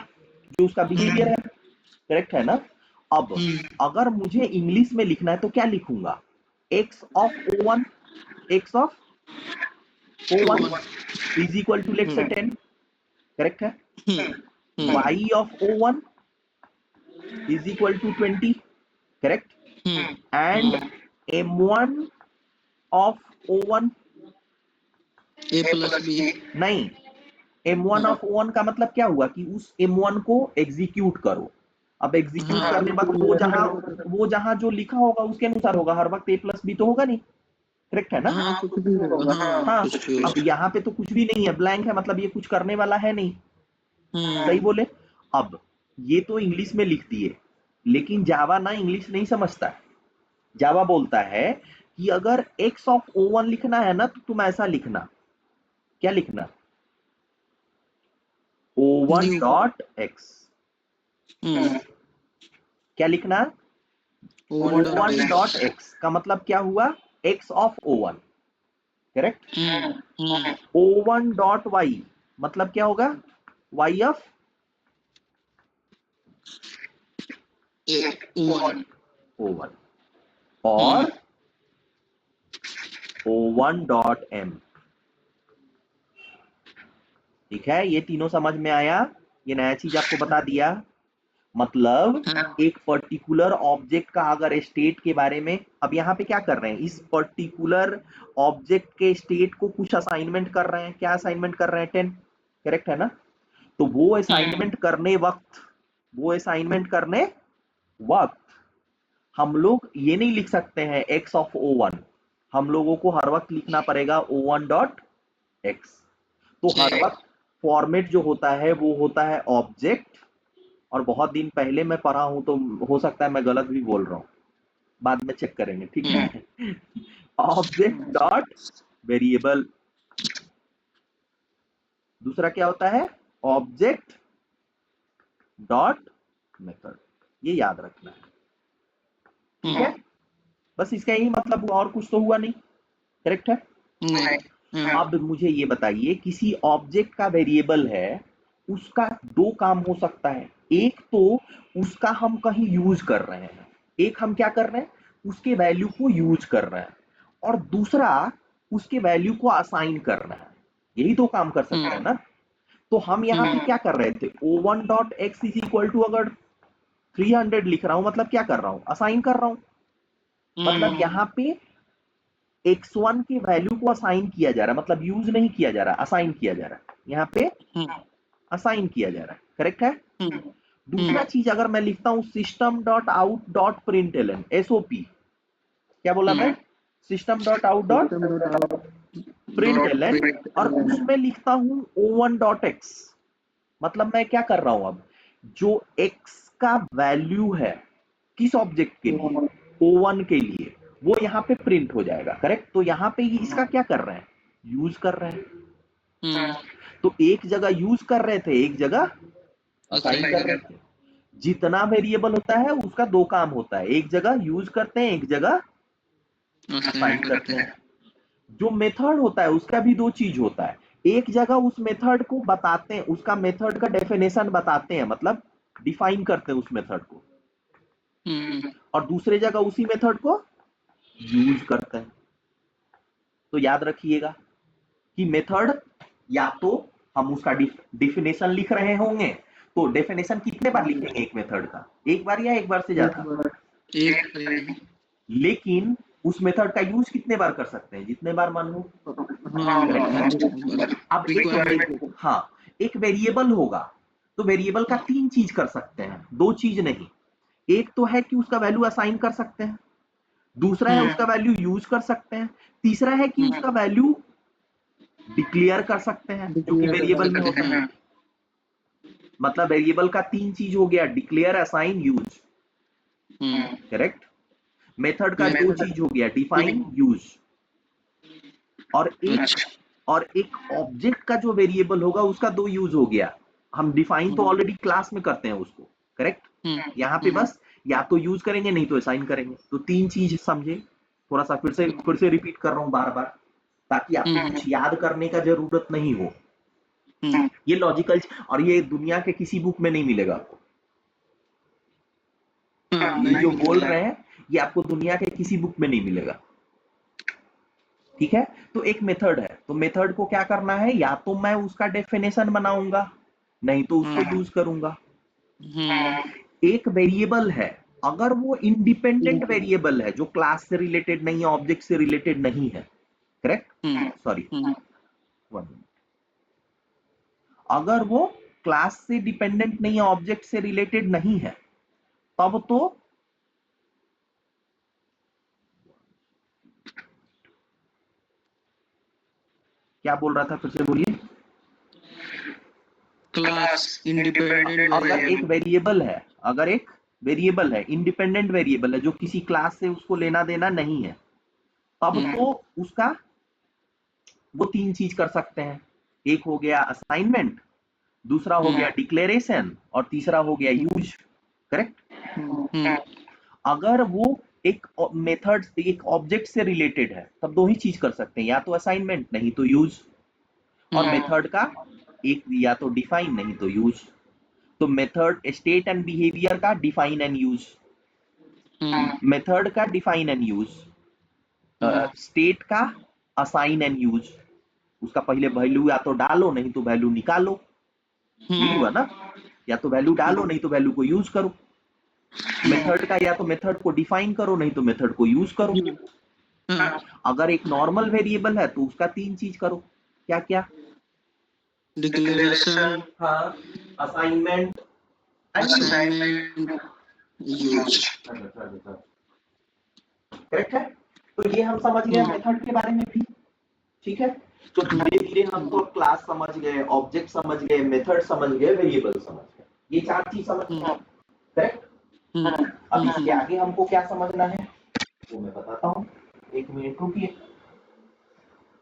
जो उसका बिहेवियर है। करेक्ट है ना? अब अगर मुझे इंग्लिश में लिखना है तो क्या लिखूंगा? x of O1, x of O1 is equal to let's say 10। Correct है? y of O1 is equal to 20। Correct? And M1 of O1, A plus B नहीं, M1 ऑफ O1 का मतलब क्या हुआ कि उस M1 को एग्जीक्यूट करो। अब एग्जीक्यूट करने वक्त वो जहां जो लिखा होगा उसके अनुसार होगा, हर वक्त A प्लस बी तो होगा नहीं। करेक्ट है ना? कुछ भी होगा, हाँ। कुछ भी अब यहाँ पे तो कुछ भी नहीं है, ब्लैंक है, मतलब ये कुछ करने वाला है नहीं। सही बोले? अब ये तो इंग्लिश में लिख दिए, लेकिन जावा ना इंग्लिश नहीं समझता है। जावा बोलता है कि अगर x ऑफ O1 लिखना है ना, तो तुम ऐसा लिखना। क्या लिखना? O1 dot x। क्या लिखना? O1 डॉट x का मतलब क्या हुआ? x of O1। Correct? O1 dot y मतलब क्या होगा? y ऑफ O1 और O1 डॉट m। ठीक है? ये तीनों समझ में आया? ये नया चीज आपको बता दिया। मतलब एक पर्टिकुलर ऑब्जेक्ट का अगर स्टेट के बारे में, अब यहाँ पे क्या कर रहे हैं? इस पर्टिकुलर ऑब्जेक्ट के स्टेट को कुछ असाइनमेंट कर रहे हैं। क्या असाइनमेंट कर रहे हैं? 10। करेक्ट है ना? तो वो असाइनमेंट करने वक्त हम लोग ये नहीं लिख सकते हैं x ऑफ O1, हम लोगों को हर वक्त लिखना पड़ेगा O1 डॉट x। तो हर वक्त फॉर्मेट जो होता है वो होता है ऑब्जेक्ट, और बहुत दिन पहले मैं पढ़ा हूं तो हो सकता है मैं गलत भी बोल रहा हूं, बाद में चेक करेंगे। ठीक है? ऑब्जेक्ट डॉट वेरिएबल, दूसरा क्या होता है ऑब्जेक्ट डॉट मेथड। ये याद रखना है, ठीक है। बस इसका यही मतलब हुआ, और कुछ तो हुआ नहीं, करेक्ट है। अब मुझे ये बताइए, किसी ऑब्जेक्ट का वेरिएबल है, उसका दो काम हो सकता है। एक तो उसका हम कहीं यूज कर रहे हैं, एक हम क्या कर रहे हैं उसके वैल्यू को यूज कर रहे हैं, और दूसरा उसके वैल्यू को असाइन कर रहे हैं। यही तो काम कर सकते हैं ना। तो हम यहाँ पे क्या कर रहे थे, o1 dot X is equal to, अगर 300 लिख रहा हूं मतलब क्या कर रहा हूं, असाइन कर रहा हूं। मतलब यहाँ पे x1 के वैल्यू को असाइन किया जा रहा है, मतलब यूज नहीं किया जा रहा, असाइन किया जा रहा है, यहाँ पे असाइन किया जा रहा है, करेक्ट है। दूसरा चीज अगर मैं लिखता हूं system dot out dot println, SOP, क्या बोला मैं, system dot out dot println, और उसमें लिखता हूं o1 डॉट एक्स, मतलब मैं क्या कर रहा हूं, अब जो x का वैल्यू है किस ऑब्जेक्ट के लिए, o1 के लिए, वो यहाँ पे प्रिंट हो जाएगा, करेक्ट। तो यहाँ पे ये इसका क्या कर रहे हैं, यूज कर रहे हैं। तो एक जगह यूज कर रहे थे, एक जगह असाइन कर रहे थे। जितना वेरिएबल होता है उसका दो काम होता है, एक जगह यूज करते हैं, एक जगह असाइन करते हैं। जो मेथड होता है उसका भी दो चीज होता है, एक जगह उस मेथड को बताते हैं, उसका मेथड का डेफिनेशन बताते हैं, मतलब डिफाइन करते हैं उस मेथड को, और दूसरे जगह उसी मेथड को यूज करते हैं। तो याद रखिएगा कि मेथड, या तो हम उसका डिफिनेशन लिख रहे होंगे, तो डेफिनेशन कितने बार लिखेंगे एक मेथड का, एक बार या एक बार से ज्यादा, लेकिन उस मेथड का यूज कितने बार कर सकते हैं, जितने बार मान लो। अब एक वेरिएबल होगा, तो वेरिएबल का तीन चीज कर सकते हैं, दो चीज नहीं। एक तो है कि उसका वैल्यू असाइन कर सकते हैं, दूसरा है उसका वैल्यू यूज कर सकते हैं, तीसरा है कि उसका वैल्यू डिक्लेयर कर सकते हैं, जो कि वेरिएबल में होता है। मतलब वेरिएबल का तीन चीज हो गया, declare, assign, use, correct. Method का दो चीज हो गया, डिफाइन, यूज, और एक ऑब्जेक्ट का जो वेरिएबल होगा उसका दो यूज हो गया। हम डिफाइन तो ऑलरेडी क्लास में करते हैं उसको, करेक्ट। यहाँ पे बस या तो यूज करेंगे, नहीं तो असाइन करेंगे। तो तीन चीज समझे, थोड़ा सा फिर से रिपीट कर रहा हूं बार बार, ताकि आपको कुछ याद करने का जरूरत नहीं हो। ये लॉजिकल, और ये दुनिया के किसी बुक में नहीं मिलेगा आपको। ये जो बोल रहे हैं ये आपको दुनिया के किसी बुक में नहीं मिलेगा, ठीक है। तो एक मेथड है, तो मेथड को क्या करना है, या तो मैं उसका डेफिनेशन बनाऊंगा, नहीं तो उसको यूज करूंगा। एक वेरिएबल है, अगर वो इंडिपेंडेंट वेरिएबल है, जो क्लास से रिलेटेड नहीं है, ऑब्जेक्ट से रिलेटेड नहीं है, करेक्ट, सॉरी, अगर वो क्लास से डिपेंडेंट नहीं है, ऑब्जेक्ट से रिलेटेड नहीं है, तब तो क्या बोल रहा था, फिर से बोलिए। क्लास इंडिपेंडेंट, अगर एक वेरिएबल है, अगर एक वेरिएबल है, इंडिपेंडेंट वेरिएबल है, जो किसी क्लास से उसको लेना देना नहीं है, तब तो उसका वो तीन चीज कर सकते हैं। एक हो गया असाइनमेंट, दूसरा हो गया डिक्लेरेशन, और तीसरा हो गया यूज, करेक्ट। अगर वो एक मेथड, एक ऑब्जेक्ट से रिलेटेड है, तब दो ही चीज कर सकते हैं, या तो असाइनमेंट नहीं तो यूज, और मेथड का एक, या तो डिफाइन नहीं तो यूज। तो मेथड स्टेट एंड बिहेवियर का डिफाइन एंड यूज, मेथड का डिफाइन एंड यूज, स्टेट का असाइन एंड यूज। उसका पहले वैल्यू या तो डालो, नहीं तो वैल्यू निकालो, ये हुआ ना। या तो वैल्यू डालो, नहीं तो वैल्यू को यूज करो। मेथड का या तो मेथड को डिफाइन करो, नहीं तो मेथड को यूज करो। अगर एक नॉर्मल वेरिएबल है तो उसका तीन चीज करो, क्या क्या, डिक्लेरेशन, हाँ, असाइनमेंट, यूज, करेक्ट है। तो ये हम समझ गए मेथड के बारे में भी, ठीक है। तो धीरे धीरे हम तो क्लास समझ गए, ऑब्जेक्ट समझ गए, मेथड समझ गए, वेरिएबल समझ गए, ये चार चीज समझ गए, करेक्ट। अब इसके आगे हमको क्या समझना है वो मैं बताता हूँ, एक मिनट रुकिए।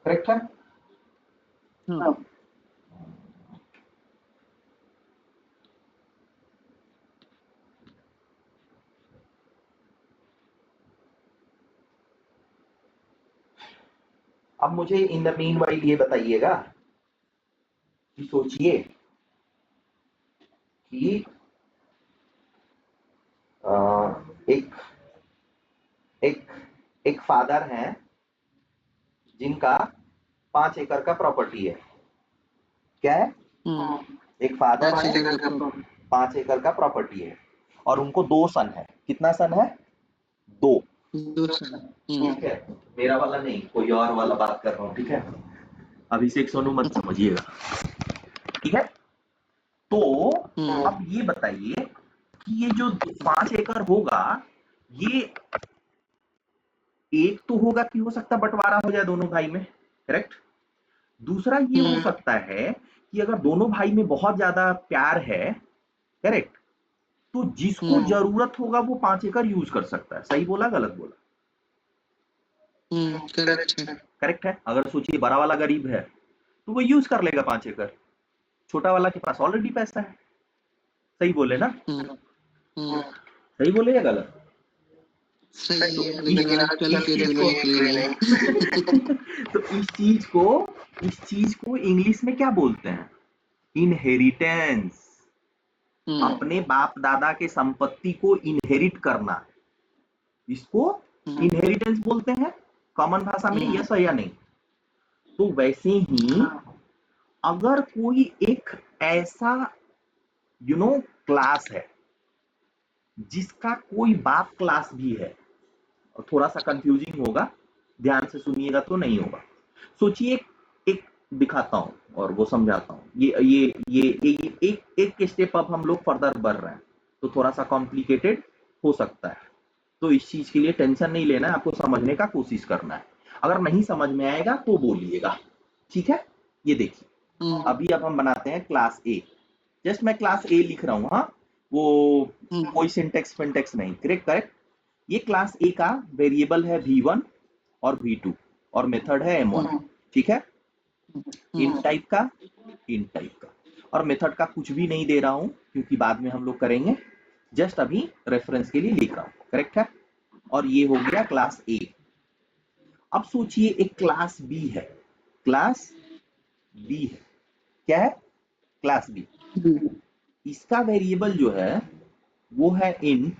करेक्ट है? हाँ। अब मुझे इन द मीन वाइल ये बताइएगा कि सोचिए कि एक एक एक फादर हैं जिनका 5 एकड़ का प्रॉपर्टी है। क्या है? एक फादर है, 5 एकड़ का प्रॉपर्टी है और उनको 2 सन है। कितना सन है? 2। ठीक है, मेरा वाला नहीं, कोई और वाला बात कर रहा हूँ। ठीक है, अभिषेक सोनू मत समझिएगा। ठीक है, तो अब ये बताइए कि ये जो 5 एकड़ होगा, ये एक तो होगा कि हो सकता बंटवारा हो जाए दोनों भाई में, करेक्ट? दूसरा ये हो सकता है कि अगर दोनों भाई में बहुत ज्यादा प्यार है, करेक्ट, तो जिसको जरूरत होगा वो 5 एकड़ यूज कर सकता है। सही बोला गलत बोला? करेक्ट है। अगर सोचिए बड़ा वाला गरीब है तो वो यूज कर लेगा 5 एकड़, छोटा वाला के पास ऑलरेडी पैसा है। सही बोले ना? सही बोले या गलत? सही है, लेकिन आजकल के दोनों निकले नहीं। तो इस चीज को इंग्लिश में क्या बोलते हैं? इनहेरिटेंस। अपने बाप दादा के संपत्ति को इनहेरिट करना, इसको इनहेरिटेंस बोलते हैं कॉमन भाषा में। यस या नहीं? तो वैसे ही अगर कोई एक ऐसा क्लास है जिसका कोई बाप क्लास भी है, और थोड़ा सा कंफ्यूजिंग होगा, ध्यान से सुनिएगा तो नहीं होगा। सोचिए एक दिखाता हूं और वो समझाता हूं। एक स्टेप अब हम लोग फर्दर बढ़ रहे हैं तो थोड़ा सा कॉम्प्लिकेटेड हो सकता है, तो इस चीज के लिए टेंशन नहीं लेना है, आपको समझने का कोशिश करना है। अगर नहीं समझ में आएगा तो बोलिएगा, ठीक है? ये देखिए, अभी अब हम बनाते हैं क्लास ए। जस्ट मैं क्लास ए लिख रहा हूँ, हाँ, वो कोई सिंटेक्स फिंटेक्स नहीं, करेक्ट। ये क्लास ए का वेरिएबल है v1 और v2 और मेथड है m1। ठीक है, इन टाइप का और मेथड का कुछ भी नहीं दे रहा हूं क्योंकि बाद में हम लोग करेंगे, जस्ट अभी रेफरेंस के लिए लिख रहा हूं, करेक्ट है? और ये हो गया क्लास ए। अब सोचिए एक क्लास बी है, क्लास बी है। क्या है? Class B. इसका वेरिएबल जो है वो है इंट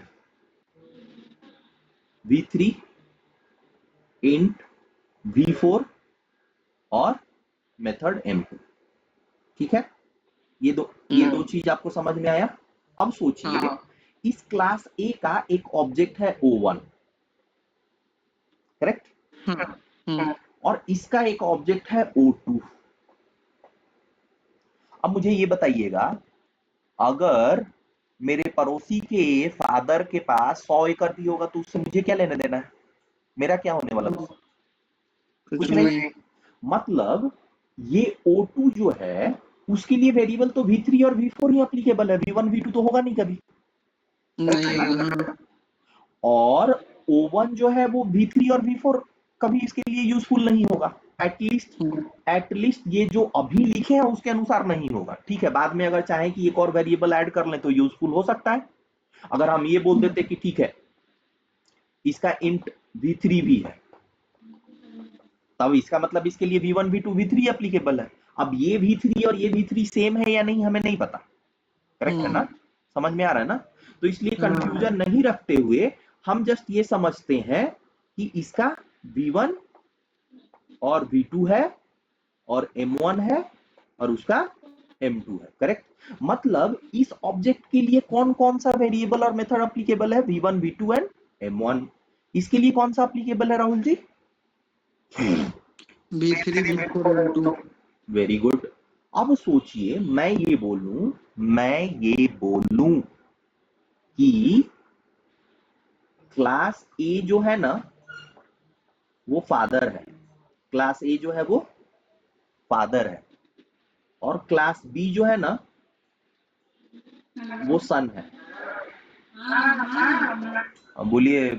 v3, इंट v4 और मेथड m2। ठीक है, ये दो चीज आपको समझ में आया? अब सोचिए इस क्लास ए का एक ऑब्जेक्ट है o1, करेक्ट, और इसका एक ऑब्जेक्ट है o2। अब मुझे ये बताइएगा, अगर मेरे पड़ोसी के फादर के पास 100 एकड़ भी होगा तो उससे मुझे क्या लेना देना है? मेरा क्या होने वाला? कुछ नहीं। मतलब ये O2 जो है उसके लिए वेरिएबल तो V3 और V4 ही एप्लीकेबल है, V1 V2 तो होगा नहीं कभी। नहीं। और O1 जो है वो V3 और V4 कभी इसके लिए यूजफुल नहीं होगा, एटलीस्ट ये जो अभी लिखे हैं उसके अनुसार नहीं होगा। ठीक है, बाद में अगर चाहे कि एक और वेरिएबल ऐड कर लें तो यूजफुल हो सकता है। अगर हम ये बोल देते कि ठीक है इसका इंट V3 भी है, तब इसका मतलब इसके लिए V1 V2 V3 एप्लीकेबल है। अब ये V3 और ये V3 सेम है या नहीं हमें नहीं पता, करेक्ट है ना? समझ में आ रहा है ना? तो इसलिए कंफ्यूजन नहीं रखते हुए हम जस्ट ये समझते हैं कि इसका V1 और V2 है और M1 है और उसका M2 है, करेक्ट? मतलब इस ऑब्जेक्ट के लिए कौन कौन सा वेरिएबल और मेथड एप्लीकेबल है? V1 V2 and M1। इसके लिए कौन सा एप्लीकेबल है Rahul ji? V3 V4 M2। Very good. अब सोचिए मैं ये बोलूं कि क्लास ए जो है ना वो फादर है, क्लास ए जो है वो फादर है, और क्लास बी जो है ना वो सन है। अब बोलिए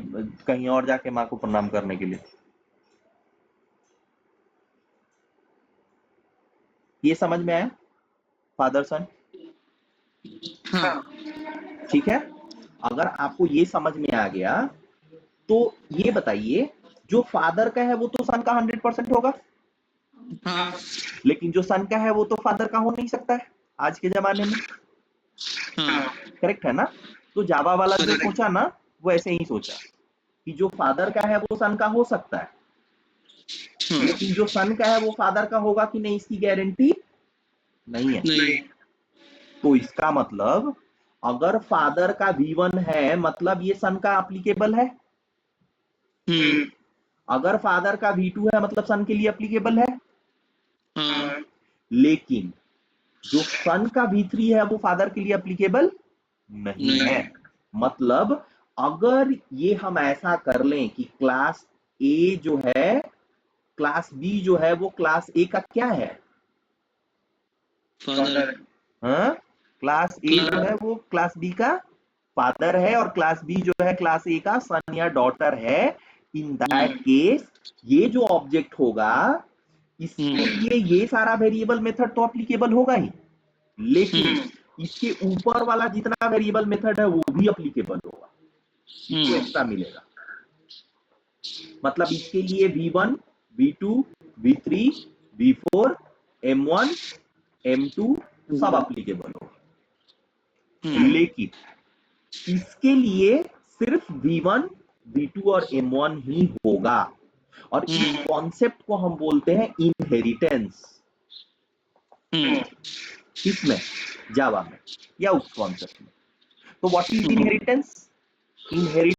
कहीं और जाके माँ को प्रणाम करने के लिए। ये समझ में आया फादर सन? हाँ ठीक है, अगर आपको ये समझ में आ गया तो ये बताइए, जो फादर का है वो तो सन का 100% होगा, हाँ लेकिन जो सन का है वो तो फादर का हो नहीं सकता है आज के जमाने में। हाँ करेक्ट है ना? तो जावा वाला जो सोचा ना वो ऐसे ही सोचा कि जो फादर का है वो सन का हो सकता है, लेकिन जो सन का है वो फादर का होगा कि नहीं इसकी गारंटी नहीं है। नहीं तो इसका मतलब अगर फादर का V1 है मतलब ये सन का एप्लीकेबल है, अगर फादर का V2 है मतलब सन के लिए एप्लीकेबल है, हाँ लेकिन जो सन का V3 है वो फादर के लिए एप्लीकेबल नहीं है। मतलब अगर ये हम ऐसा कर लें कि क्लास ए जो है, क्लास बी जो है वो क्लास ए का क्या है, फादर हाँ, क्लास ए जो है वो क्लास बी का फादर है और क्लास बी जो है क्लास ए का सन या डॉटर है। इन दैट केस ये जो ऑब्जेक्ट होगा इसके लिए ये सारा वेरिएबल मेथड तो एप्लीकेबल होगा ही, लेकिन इसके ऊपर वाला जितना वेरिएबल मेथड है वो भी एप्लीकेबल होगा, इसको एक्स्ट्रा मिलेगा। मतलब इसके लिए V1, V2, V3, V4, M1, M2 सब एप्लीकेबल होगा, लेकिन इसके लिए सिर्फ V1, V2 और M1 ही होगा। और इस कॉन्सेप्ट को हम बोलते हैं इनहेरिटेंस। किसमें? जावा में या उस कॉन्सेप्ट में। तो व्हाट इज इनहेरिटेंस? इनहेरिटेंस